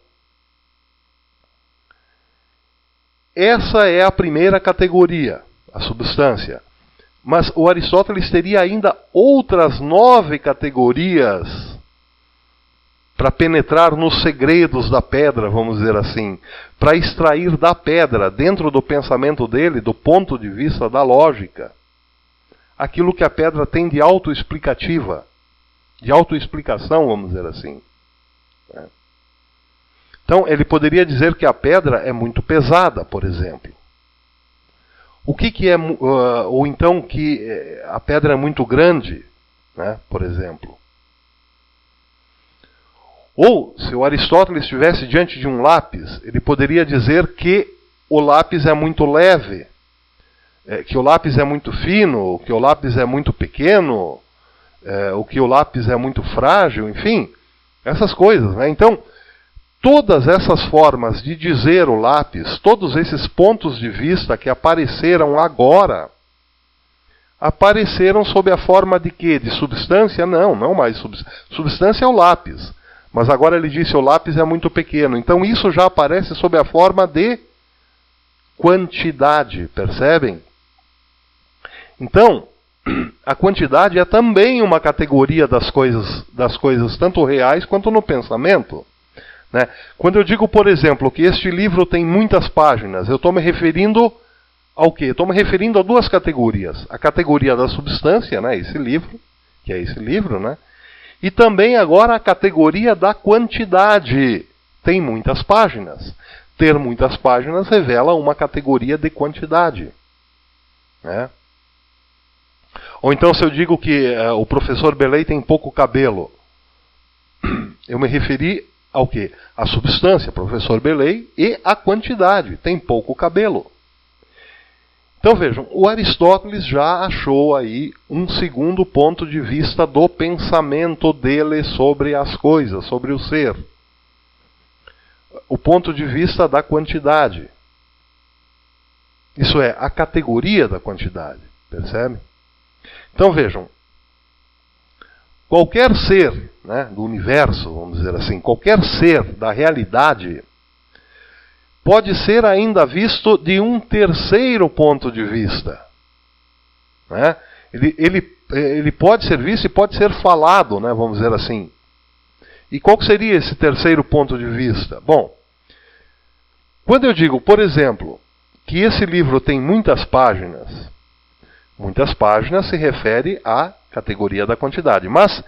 essa é a primeira categoria, a substância. Mas o Aristóteles teria ainda outras 9 categorias para penetrar nos segredos da pedra, vamos dizer assim, para extrair da pedra, dentro do pensamento dele, do ponto de vista da lógica, aquilo que a pedra tem de autoexplicativa, de autoexplicação, vamos dizer assim. Então, ele poderia dizer que a pedra é muito pesada, por exemplo. O que é, ou então que a pedra é muito grande, né, por exemplo. Ou, se o Aristóteles estivesse diante de um lápis, ele poderia dizer que o lápis é muito leve, que o lápis é muito fino, que o lápis é muito pequeno, ou que o lápis é muito frágil, enfim, essas coisas, né? Então, todas essas formas de dizer o lápis, todos esses pontos de vista que apareceram agora, apareceram sob a forma de quê? De substância? Não mais substância. Substância é o lápis. Mas agora ele disse que o lápis é muito pequeno. Então isso já aparece sob a forma de quantidade, percebem? Então, a quantidade é também uma categoria das coisas tanto reais quanto no pensamento. Né? Quando eu digo, por exemplo, que este livro tem muitas páginas, eu estou me referindo ao quê? Estou me referindo a 2 categorias. A categoria da substância, né? Esse livro, que é esse livro, né? E também agora a categoria da quantidade. Tem muitas páginas. Ter muitas páginas revela uma categoria de quantidade. Né? Ou então se eu digo que o professor Belay tem pouco cabelo, eu me referi ao quê? A substância, professor Belay, e a quantidade, tem pouco cabelo. Então vejam, o Aristóteles já achou aí um segundo ponto de vista do pensamento dele sobre as coisas, sobre o ser. O ponto de vista da quantidade. Isso é, a categoria da quantidade, percebe? Então vejam, qualquer ser, né, do universo, vamos dizer assim, qualquer ser da realidade, pode ser ainda visto de um terceiro ponto de vista. Né? Ele pode ser visto e pode ser falado, né, vamos dizer assim. E qual seria esse terceiro ponto de vista? Bom, quando eu digo, por exemplo, que esse livro tem muitas páginas se refere à categoria da quantidade. Mas,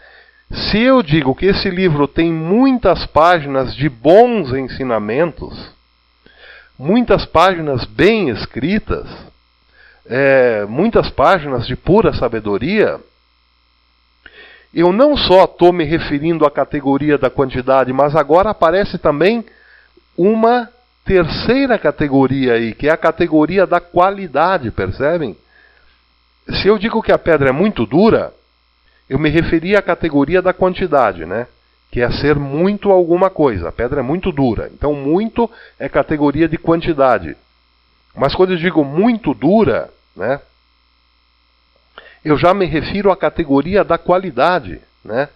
se eu digo que esse livro tem muitas páginas de bons ensinamentos, muitas páginas bem escritas, muitas páginas de pura sabedoria, eu não só estou me referindo à categoria da quantidade, mas agora aparece também uma terceira categoria aí, que é a categoria da qualidade, percebem? Se eu digo que a pedra é muito dura, eu me referi à categoria da quantidade, né? Que é ser muito alguma coisa. A pedra é muito dura. Então, muito é categoria de quantidade. Mas quando eu digo muito dura, né? Eu já me refiro à categoria da qualidade, né?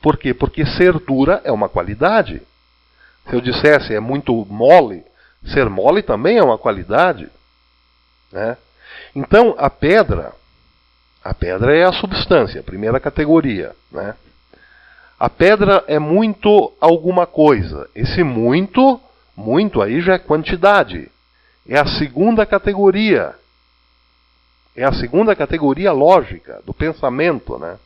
Por quê? Porque ser dura é uma qualidade. Se eu dissesse é muito mole, ser mole também é uma qualidade, né? Então, a pedra é a substância, a primeira categoria, né? A pedra é muito alguma coisa. Esse muito aí já é quantidade. É a segunda categoria. É a segunda categoria lógica do pensamento, né?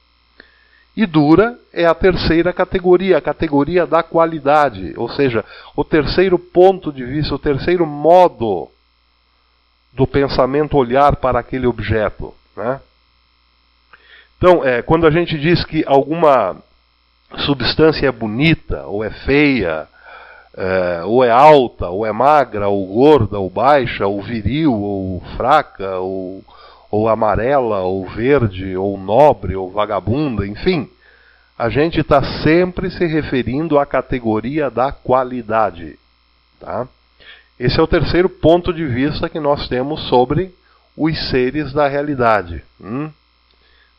E dura é a terceira categoria, a categoria da qualidade. Ou seja, o terceiro ponto de vista, o terceiro modo do pensamento olhar para aquele objeto, né? Então, quando a gente diz que alguma substância é bonita, ou é feia, ou é alta, ou é magra, ou gorda, ou baixa, ou viril, ou fraca, ou amarela, ou verde, ou nobre, ou vagabunda, enfim, a gente está sempre se referindo à categoria da qualidade. Tá? Esse é o terceiro ponto de vista que nós temos sobre os seres da realidade.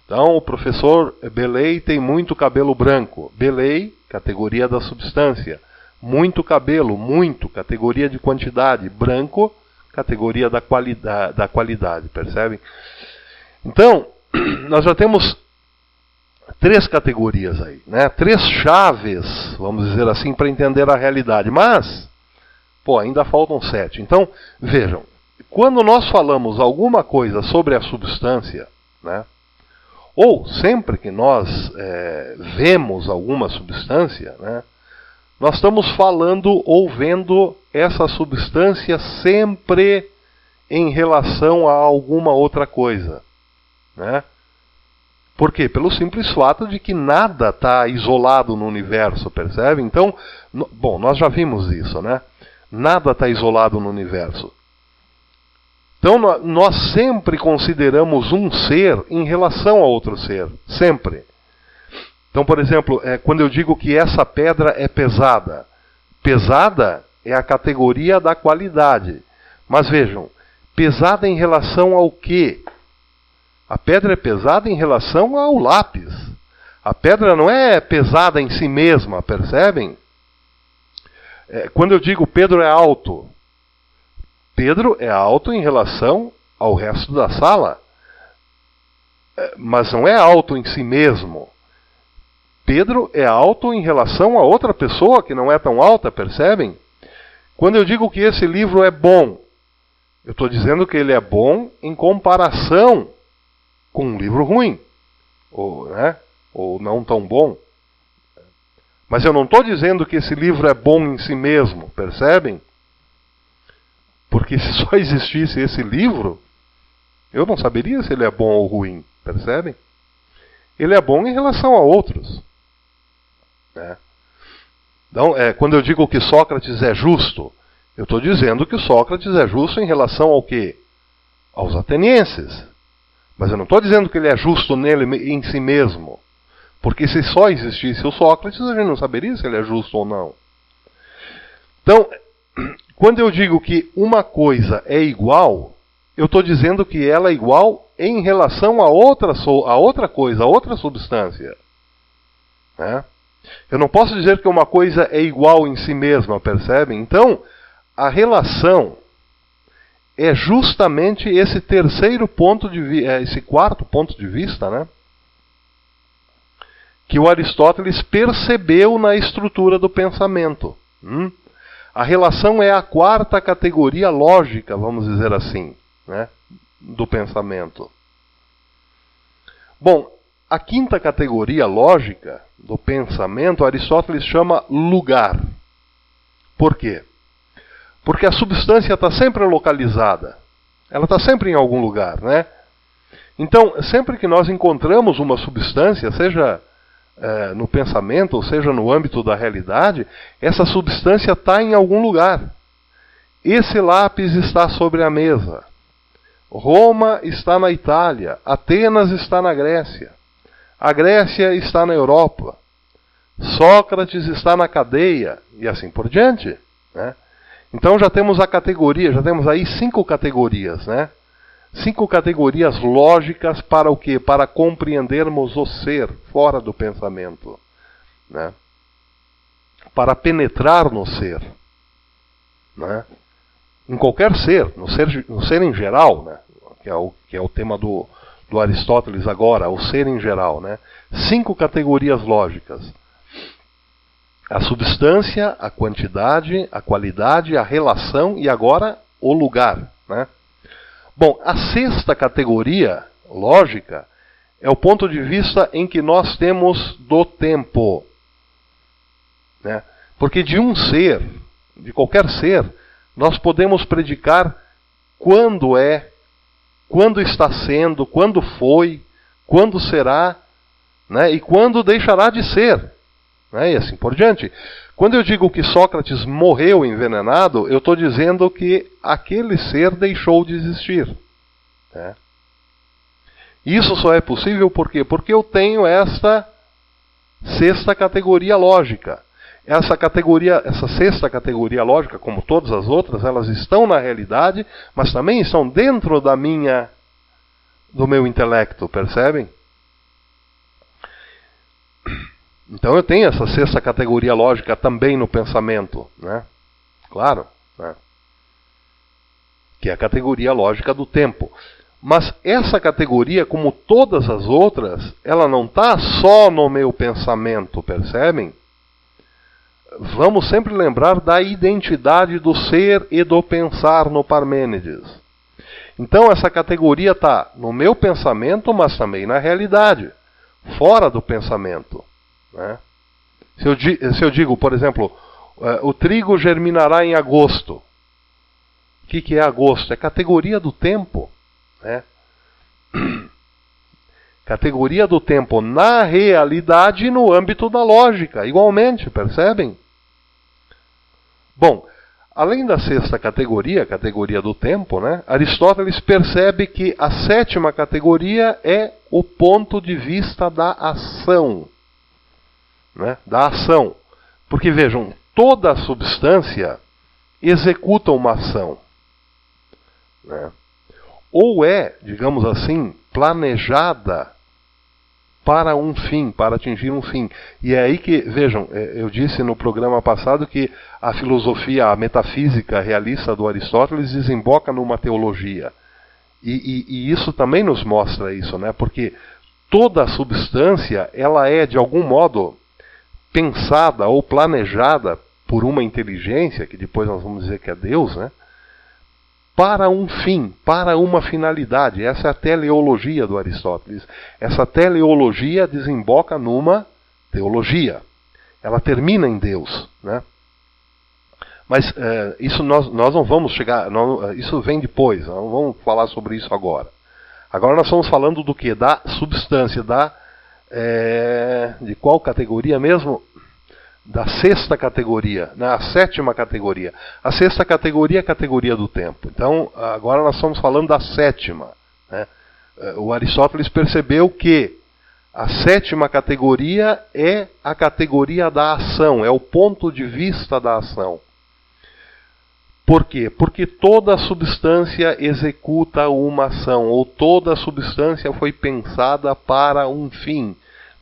Então, o professor Belei tem muito cabelo branco. Belei, categoria da substância. Muito cabelo, muito, categoria de quantidade. Branco, categoria da qualidade, percebem? Então, nós já temos três categorias aí, né? Três chaves, vamos dizer assim, para entender a realidade. Mas, ainda faltam 7. Então, vejam, quando nós falamos alguma coisa sobre a substância, né? Ou sempre que nós vemos alguma substância, né? Nós estamos falando ou vendo essa substância sempre em relação a alguma outra coisa, né? Por quê? Pelo simples fato de que nada está isolado no universo, percebe? Então, nós já vimos isso, né? Nada está isolado no universo. Então, nós sempre consideramos um ser em relação a outro ser, sempre. Então, por exemplo, quando eu digo que essa pedra é pesada, pesada é a categoria da qualidade. Mas vejam, pesada em relação ao quê? A pedra é pesada em relação ao lápis. A pedra não é pesada em si mesma, percebem? Quando eu digo Pedro é alto em relação ao resto da sala. Mas não é alto em si mesmo. Pedro é alto em relação a outra pessoa que não é tão alta, percebem? Quando eu digo que esse livro é bom, eu estou dizendo que ele é bom em comparação com um livro ruim, ou não tão bom. Mas eu não estou dizendo que esse livro é bom em si mesmo, percebem? Porque se só existisse esse livro, eu não saberia se ele é bom ou ruim, percebem? Ele é bom em relação a outros. Então, quando eu digo que Sócrates é justo, eu estou dizendo que Sócrates é justo em relação ao quê? Aos atenienses. Mas eu não estou dizendo que ele é justo nele em si mesmo. Porque se só existisse o Sócrates, a gente não saberia se ele é justo ou não. Então, quando eu digo que uma coisa é igual, eu estou dizendo que ela é igual em relação a outra coisa, a outra substância. né? Eu não posso dizer que uma coisa é igual em si mesma, percebem? Então, a relação é justamente esse esse quarto ponto de vista, né? Que o Aristóteles percebeu na estrutura do pensamento. A relação é a quarta categoria lógica, vamos dizer assim, né? Do pensamento. Bom, a quinta categoria lógica do pensamento, Aristóteles chama lugar. Por quê? Porque a substância está sempre localizada. Ela está sempre em algum lugar, né? Então, sempre que nós encontramos uma substância, seja no pensamento, ou seja no âmbito da realidade, essa substância está em algum lugar. Esse lápis está sobre a mesa. Roma está na Itália. Atenas está na Grécia. A Grécia está na Europa. Sócrates está na cadeia. E assim por diante, né? Então já temos já temos aí 5 categorias, né? 5 categorias lógicas para o quê? Para compreendermos o ser fora do pensamento, né? Para penetrar no ser, né? Em qualquer ser, no ser em geral, né? Que é o tema do Aristóteles agora, o ser em geral, né? 5 categorias lógicas. A substância, a quantidade, a qualidade, a relação e agora o lugar, né? Bom, a 6ª categoria lógica é o ponto de vista em que nós temos do tempo, né? Porque de um ser, de qualquer ser, nós podemos predicar quando é, quando está sendo, quando foi, quando será, né? E quando deixará de ser, né? E assim por diante. Quando eu digo que Sócrates morreu envenenado, eu estou dizendo que aquele ser deixou de existir, né? Isso só é possível por quê? Porque eu tenho esta 6ª categoria lógica. Essa 6ª categoria lógica, como todas as outras, elas estão na realidade, mas também estão dentro do meu intelecto, percebem? Então eu tenho essa 6ª categoria lógica também no pensamento, né? Claro, né? Que é a categoria lógica do tempo. Mas essa categoria, como todas as outras, ela não está só no meu pensamento, percebem? Vamos sempre lembrar da identidade do ser e do pensar no Parmênides. Então essa categoria está no meu pensamento, mas também na realidade, fora do pensamento, né? Se eu digo, por exemplo, o trigo germinará em agosto. O que é agosto? É categoria do tempo, né? Categoria do tempo na realidade e no âmbito da lógica, igualmente, percebem? Bom, além da 6ª categoria, categoria do tempo, né, Aristóteles percebe que a 7ª categoria é o ponto de vista da ação, né, da ação. Porque vejam, toda substância executa uma ação, né? Ou é, digamos assim, planejada para um fim, para atingir um fim. E é aí que, vejam, eu disse no programa passado que a filosofia, a metafísica realista do Aristóteles desemboca numa teologia. E isso também nos mostra isso, né? Porque toda a substância, ela é, de algum modo, pensada ou planejada por uma inteligência, que depois nós vamos dizer que é Deus, né? Para um fim, para uma finalidade. Essa é a teleologia do Aristóteles. Essa teleologia desemboca numa teologia. Ela termina em Deus, né? Mas isso nós não vamos chegar... isso vem depois, nós não vamos falar sobre isso agora. Agora nós estamos falando do quê? Da substância, de qual categoria mesmo? Da 6ª categoria, na 7ª categoria. A 6ª categoria é a categoria do tempo. Então, agora nós estamos falando da 7ª, né? O Aristóteles percebeu que a 7ª categoria é a categoria da ação, é o ponto de vista da ação. Por quê? Porque toda substância executa uma ação, ou toda substância foi pensada para um fim.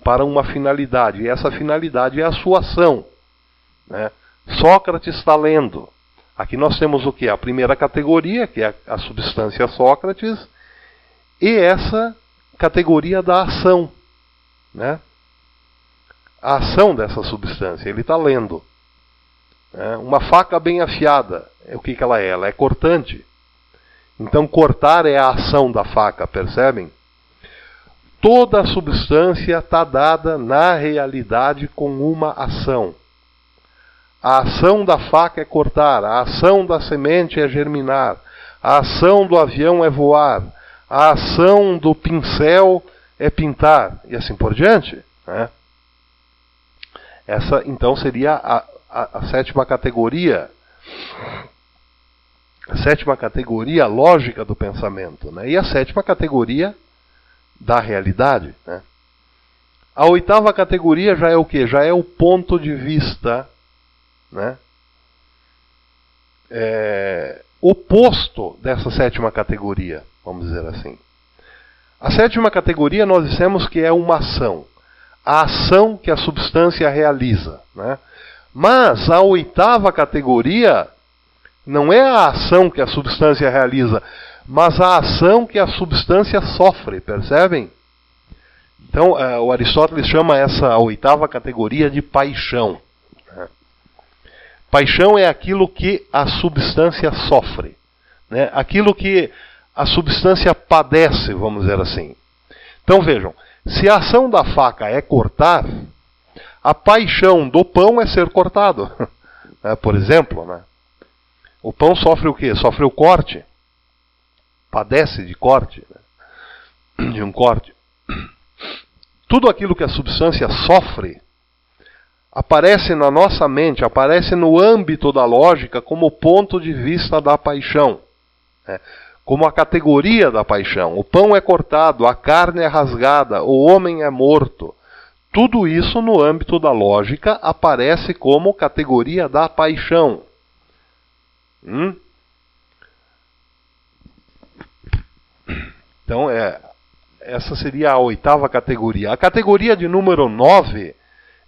para uma finalidade, e essa finalidade é a sua ação, né? Sócrates está lendo. Aqui nós temos o que? A primeira categoria, que é a substância Sócrates, e essa categoria da ação, né? A ação dessa substância, ele está lendo. Uma faca bem afiada, o que ela é? Ela é cortante. Então cortar é a ação da faca, percebem? Toda a substância está dada na realidade com uma ação. A ação da faca é cortar, a ação da semente é germinar, a ação do avião é voar, a ação do pincel é pintar, e assim por diante, né? Essa então seria a sétima categoria. A sétima categoria lógica do pensamento, né? E a sétima categoria da realidade, né? A oitava categoria já é o quê? Já é o ponto de vista, né? Oposto dessa sétima categoria, vamos dizer assim. A sétima categoria nós dissemos que é uma ação. A ação que a substância realiza, né? Mas a oitava categoria não é a ação que a substância realiza, mas a ação que a substância sofre, percebem? Então, o Aristóteles chama essa oitava categoria de paixão. Paixão é aquilo que a substância sofre, né? Aquilo que a substância padece, vamos dizer assim. Então vejam, se a ação da faca é cortar, a paixão do pão é ser cortado. Por exemplo, né? O pão sofre o quê? Sofre o corte. Padece de corte, né? De um corte. Tudo aquilo que a substância sofre aparece na nossa mente, aparece no âmbito da lógica como ponto de vista da paixão, né? Como a categoria da paixão. O pão é cortado, a carne é rasgada, o homem é morto. Tudo isso no âmbito da lógica aparece como categoria da paixão. Então, essa seria a oitava categoria. A categoria de número 9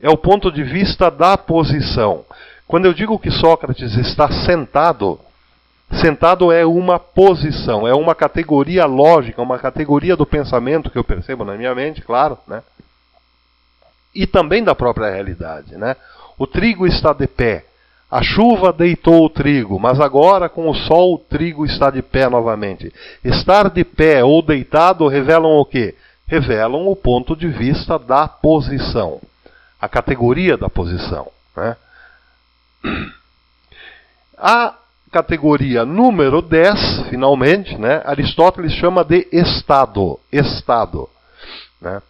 é o ponto de vista da posição. Quando eu digo que Sócrates está sentado, sentado é uma posição, é uma categoria lógica, uma categoria do pensamento que eu percebo na minha mente, claro, né? E também da própria realidade, né? O trigo está de pé. A chuva deitou o trigo, mas agora com o sol o trigo está de pé novamente. Estar de pé ou deitado revelam o quê? Revelam o ponto de vista da posição. A categoria da posição, né? A categoria número 10, finalmente, né? Aristóteles chama de estado. Estado, né?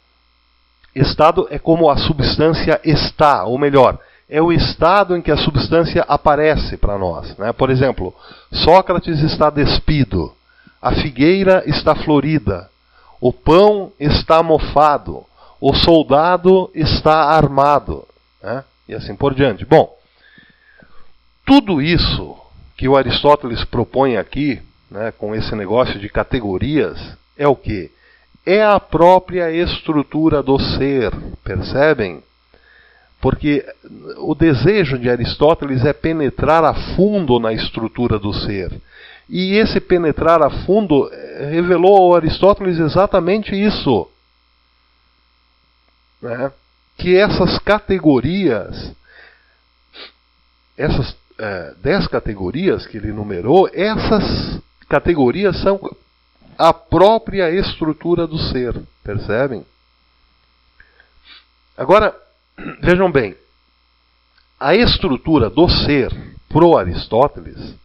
Estado é como a substância está, ou melhor, é o estado em que a substância aparece para nós, né? Por exemplo, Sócrates está despido, a figueira está florida, o pão está mofado, o soldado está armado, né? E assim por diante. Bom, tudo isso que o Aristóteles propõe aqui, né, com esse negócio de categorias, é o quê? É a própria estrutura do ser, percebem? Porque o desejo de Aristóteles é penetrar a fundo na estrutura do ser. E esse penetrar a fundo revelou ao Aristóteles exatamente isso, né? Que essas categorias, essas 10 categorias que ele numerou, essas categorias são a própria estrutura do ser, percebem? Agora, vejam bem, a estrutura do ser, pro Aristóteles,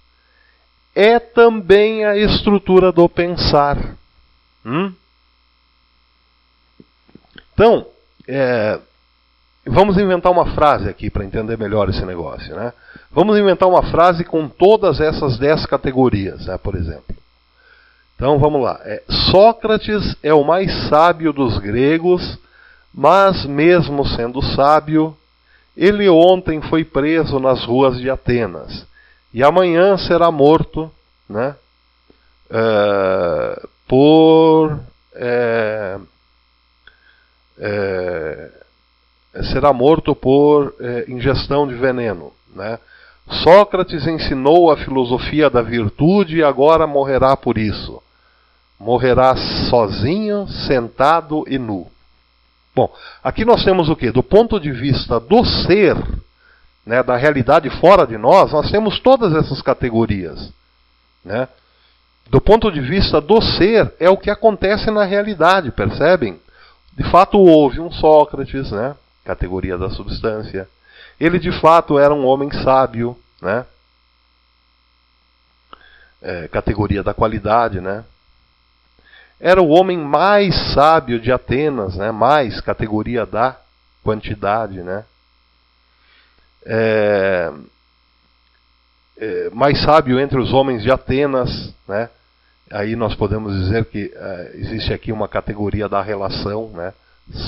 é também a estrutura do pensar. Então, vamos inventar uma frase aqui para entender melhor esse negócio, né? Vamos inventar uma frase com todas essas 10 categorias, né, por exemplo. Então vamos lá. Sócrates é o mais sábio dos gregos, mas mesmo sendo sábio, ele ontem foi preso nas ruas de Atenas e amanhã será morto, né, por será morto por ingestão de veneno, né? Sócrates ensinou a filosofia da virtude e agora morrerá por isso. Morrerá sozinho, sentado e nu. Bom, aqui nós temos o quê? Do ponto de vista do ser, né, da realidade fora de nós temos todas essas categorias, né? Do ponto de vista do ser, é o que acontece na realidade, percebem? De fato houve um Sócrates, né? Categoria da substância. Ele de fato era um homem sábio, né? Categoria da qualidade, né? Era o homem mais sábio de Atenas, né? Mais categoria da quantidade, né? Mais sábio entre os homens de Atenas, né? Aí nós podemos dizer que existe aqui uma categoria da relação, né?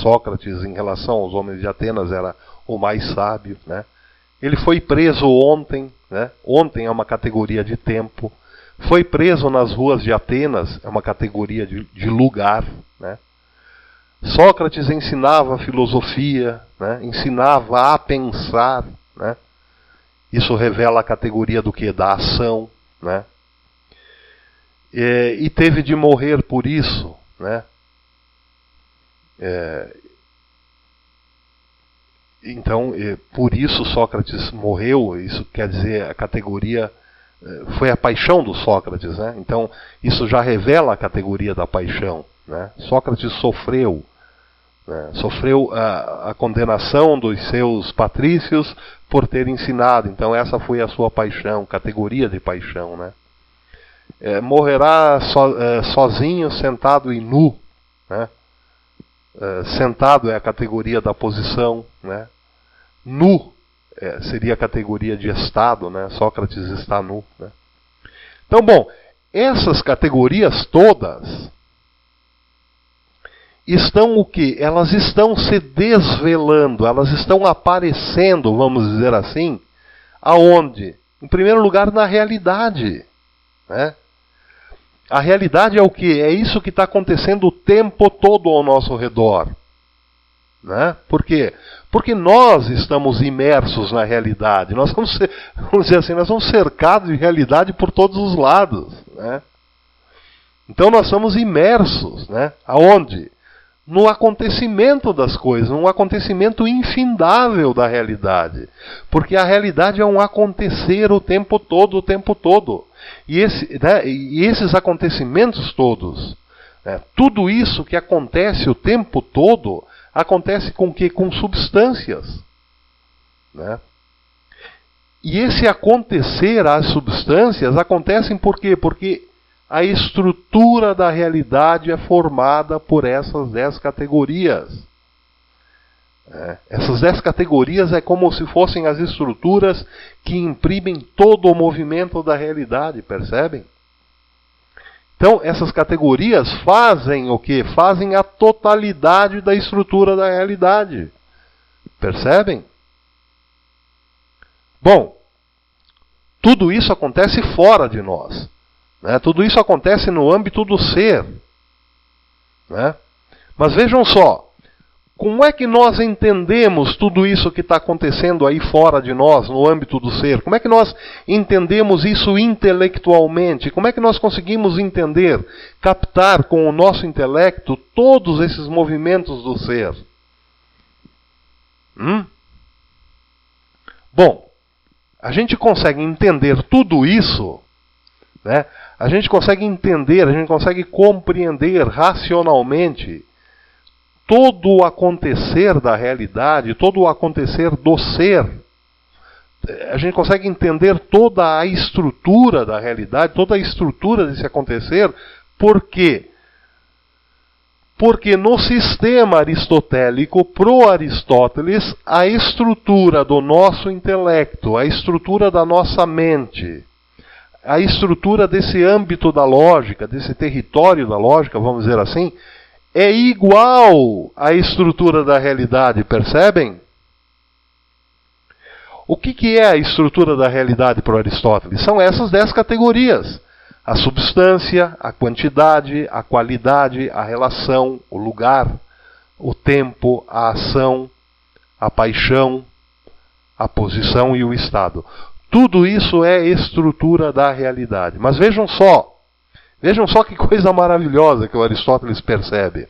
Sócrates, em relação aos homens de Atenas, era o mais sábio, né? Ele foi preso ontem, né? Ontem é uma categoria de tempo. Foi preso nas ruas de Atenas, é uma categoria de lugar, né? Sócrates ensinava filosofia, né? Ensinava a pensar, né? Isso revela a categoria do que? Da ação, né? E teve de morrer por isso, né? Então, por isso Sócrates morreu. Isso quer dizer, a categoria foi a paixão do Sócrates, né? Então, isso já revela a categoria da paixão, né? Sócrates sofreu, né? Sofreu a condenação dos seus patrícios por ter ensinado. Então, essa foi a sua paixão, categoria de paixão, né? Morrerá sozinho, sentado e nu, né? Sentado é a categoria da posição, né? Nu seria a categoria de estado, né? Sócrates está nu, né? Então, bom, essas categorias todas estão o quê? Elas estão se desvelando, elas estão aparecendo, vamos dizer assim, aonde? Em primeiro lugar, na realidade, né? A realidade é o quê? É isso que está acontecendo o tempo todo ao nosso redor, né? Por quê? Porque nós estamos imersos na realidade. Nós vamos dizer assim, nós somos cercados de realidade por todos os lados, né? Então nós somos imersos, né? Aonde? No acontecimento das coisas, num acontecimento infindável da realidade. Porque a realidade é um acontecer o tempo todo, o tempo todo. E esses acontecimentos todos, né, tudo isso que acontece o tempo todo, acontece com o quê? Com substâncias, né? E esse acontecer às substâncias acontecem por quê? Porque a estrutura da realidade é formada por essas 10 categorias. Essas 10 categorias é como se fossem as estruturas que imprimem todo o movimento da realidade, percebem? Então, essas categorias fazem o quê? Fazem a totalidade da estrutura da realidade. Percebem? Bom, tudo isso acontece fora de nós, né? Tudo isso acontece no âmbito do ser, né? Mas vejam só, como é que nós entendemos tudo isso que está acontecendo aí fora de nós, no âmbito do ser? Como é que nós entendemos isso intelectualmente? Como é que nós conseguimos entender, captar com o nosso intelecto todos esses movimentos do ser? Bom, a gente consegue entender tudo isso, né? A gente consegue entender, a gente consegue compreender racionalmente todo o acontecer da realidade, todo o acontecer do ser. A gente consegue entender toda a estrutura da realidade, toda a estrutura desse acontecer. Por quê? Porque no sistema aristotélico, pro Aristóteles, a estrutura do nosso intelecto, a estrutura da nossa mente, a estrutura desse âmbito da lógica, desse território da lógica, vamos dizer assim, é igual à estrutura da realidade, percebem? O que é a estrutura da realidade para Aristóteles? São essas 10 categorias. A substância, a quantidade, a qualidade, a relação, o lugar, o tempo, a ação, a paixão, a posição e o estado. Tudo isso é estrutura da realidade. Mas vejam só que coisa maravilhosa que o Aristóteles percebe.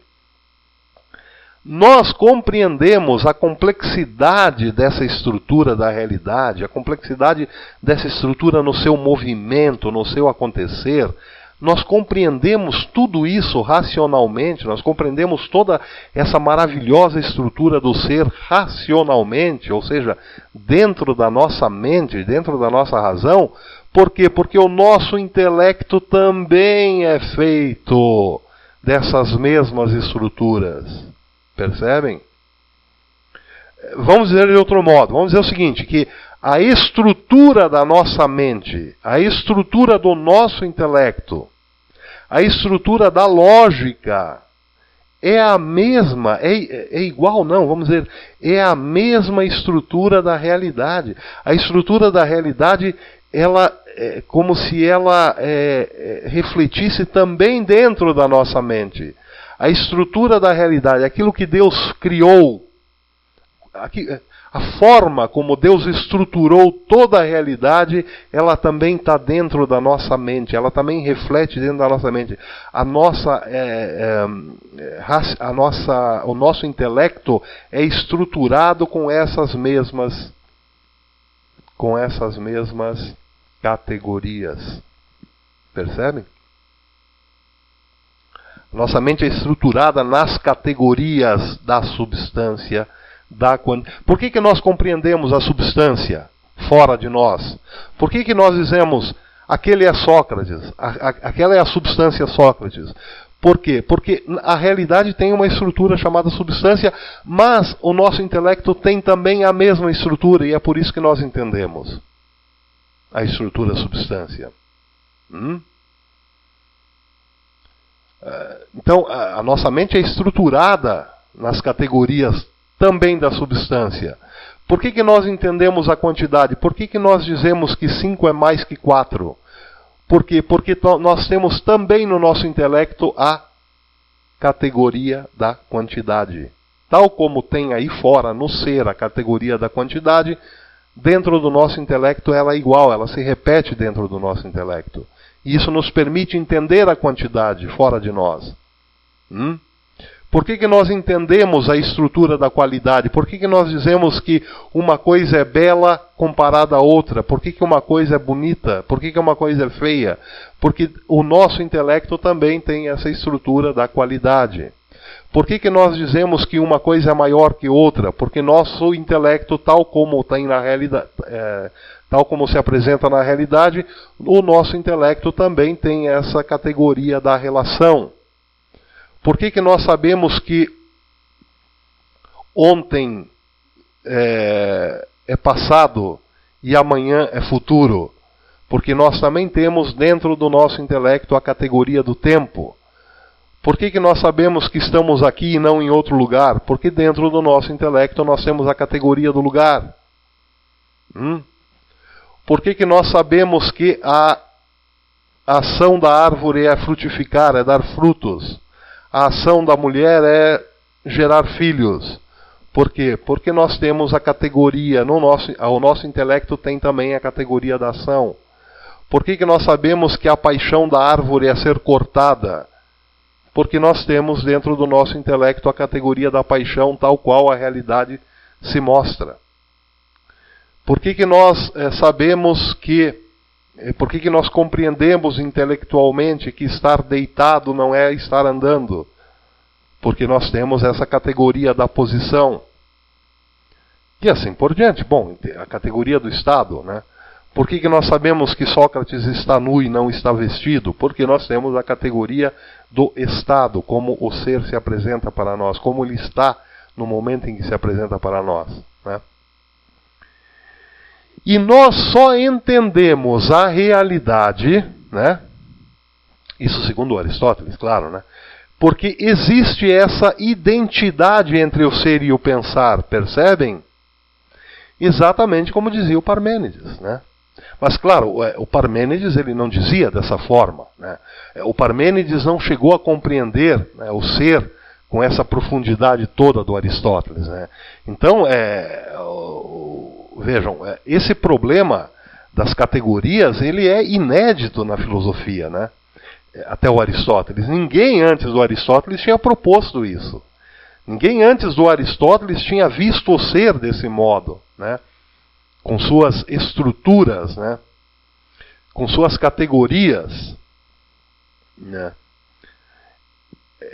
Nós compreendemos a complexidade dessa estrutura da realidade, a complexidade dessa estrutura no seu movimento, no seu acontecer. Nós compreendemos tudo isso racionalmente, nós compreendemos toda essa maravilhosa estrutura do ser racionalmente, ou seja, dentro da nossa mente, dentro da nossa razão. Por quê? Porque o nosso intelecto também é feito dessas mesmas estruturas. Percebem? Vamos dizer de outro modo, vamos dizer o seguinte, que a estrutura da nossa mente, a estrutura do nosso intelecto, a estrutura da lógica é a mesma, é igual não, vamos dizer, é a mesma estrutura da realidade. A estrutura da realidade, ela é como se ela refletisse também dentro da nossa mente. A estrutura da realidade, aquilo que Deus criou, a forma como Deus estruturou toda a realidade, ela também está dentro da nossa mente, ela também reflete dentro da nossa mente. O nosso intelecto é estruturado com essas mesmas categorias. Percebem? Nossa mente é estruturada nas categorias da substância, Por que nós compreendemos a substância fora de nós? Por que nós dizemos, aquele é Sócrates, aquela é a substância Sócrates? Por quê? Porque a realidade tem uma estrutura chamada substância, mas o nosso intelecto tem também a mesma estrutura, e é por isso que nós entendemos a estrutura substância. Então, a nossa mente é estruturada nas categorias também da substância. Por que nós entendemos a quantidade? Por que nós dizemos que 5 é mais que 4? Por quê? Porque nós temos também no nosso intelecto a categoria da quantidade. Tal como tem aí fora, no ser, a categoria da quantidade, dentro do nosso intelecto ela é igual, ela se repete dentro do nosso intelecto. E isso nos permite entender a quantidade fora de nós. Por que nós entendemos a estrutura da qualidade? Por que nós dizemos que uma coisa é bela comparada a outra? Por que uma coisa é bonita? Por que uma coisa é feia? Porque o nosso intelecto também tem essa estrutura da qualidade. Por que nós dizemos que uma coisa é maior que outra? Porque nosso intelecto, tal como tem na realidade, tal como se apresenta na realidade, o nosso intelecto também tem essa categoria da relação. Por que nós sabemos que ontem é passado e amanhã é futuro? Porque nós também temos dentro do nosso intelecto a categoria do tempo. Por que nós sabemos que estamos aqui e não em outro lugar? Porque dentro do nosso intelecto nós temos a categoria do lugar. Por que nós sabemos que a ação da árvore é frutificar, é dar frutos? A ação da mulher é gerar filhos. Por quê? Porque nós temos a categoria, o nosso intelecto tem também a categoria da ação. Por que nós sabemos que a paixão da árvore é ser cortada? Porque nós temos dentro do nosso intelecto a categoria da paixão, tal qual a realidade se mostra. Por que nós sabemos que... Por que nós compreendemos intelectualmente que estar deitado não é estar andando? Porque nós temos essa categoria da posição. E assim por diante. Bom, a categoria do estado, né? Por que nós sabemos que Sócrates está nu e não está vestido? Porque nós temos a categoria do estado, como o ser se apresenta para nós, como ele está no momento em que se apresenta para nós, né? E nós só entendemos a realidade, né? Isso segundo Aristóteles, claro, né? Porque existe essa identidade entre o ser e o pensar, percebem? Exatamente como dizia o Parmênides, né? Mas claro, o Parmênides ele não dizia dessa forma, né? O Parmênides não chegou a compreender, né, o ser com essa profundidade toda do Aristóteles, né? Então, vejam, esse problema das categorias, ele é inédito na filosofia, né? Até o Aristóteles. Ninguém antes do Aristóteles tinha proposto isso. Ninguém antes do Aristóteles tinha visto o ser desse modo, né? Com suas estruturas, né? Com suas categorias, né?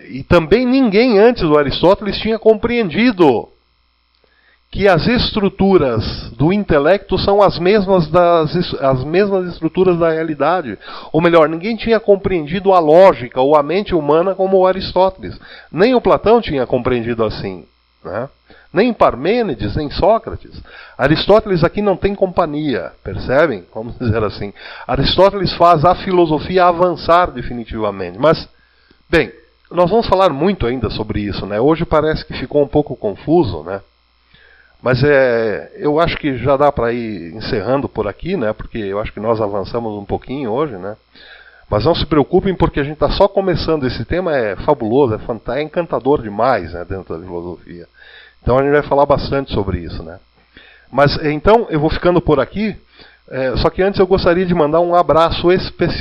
E também ninguém antes do Aristóteles tinha compreendido que as estruturas do intelecto são as mesmas estruturas da realidade. Ou melhor, ninguém tinha compreendido a lógica ou a mente humana como o Aristóteles. Nem o Platão tinha compreendido assim, né? Nem Parmênides, nem Sócrates. Aristóteles aqui não tem companhia, percebem? Vamos dizer assim. Aristóteles faz a filosofia avançar definitivamente. Mas, bem, nós vamos falar muito ainda sobre isso, né? Hoje parece que ficou um pouco confuso, né? Mas eu acho que já dá para ir encerrando por aqui, né? Porque eu acho que nós avançamos um pouquinho hoje, né? Mas não se preocupem, porque a gente está só começando. Esse tema é fabuloso, é encantador demais, né, dentro da filosofia. Então a gente vai falar bastante sobre isso, né? Mas então eu vou ficando por aqui. Só que antes eu gostaria de mandar um abraço especial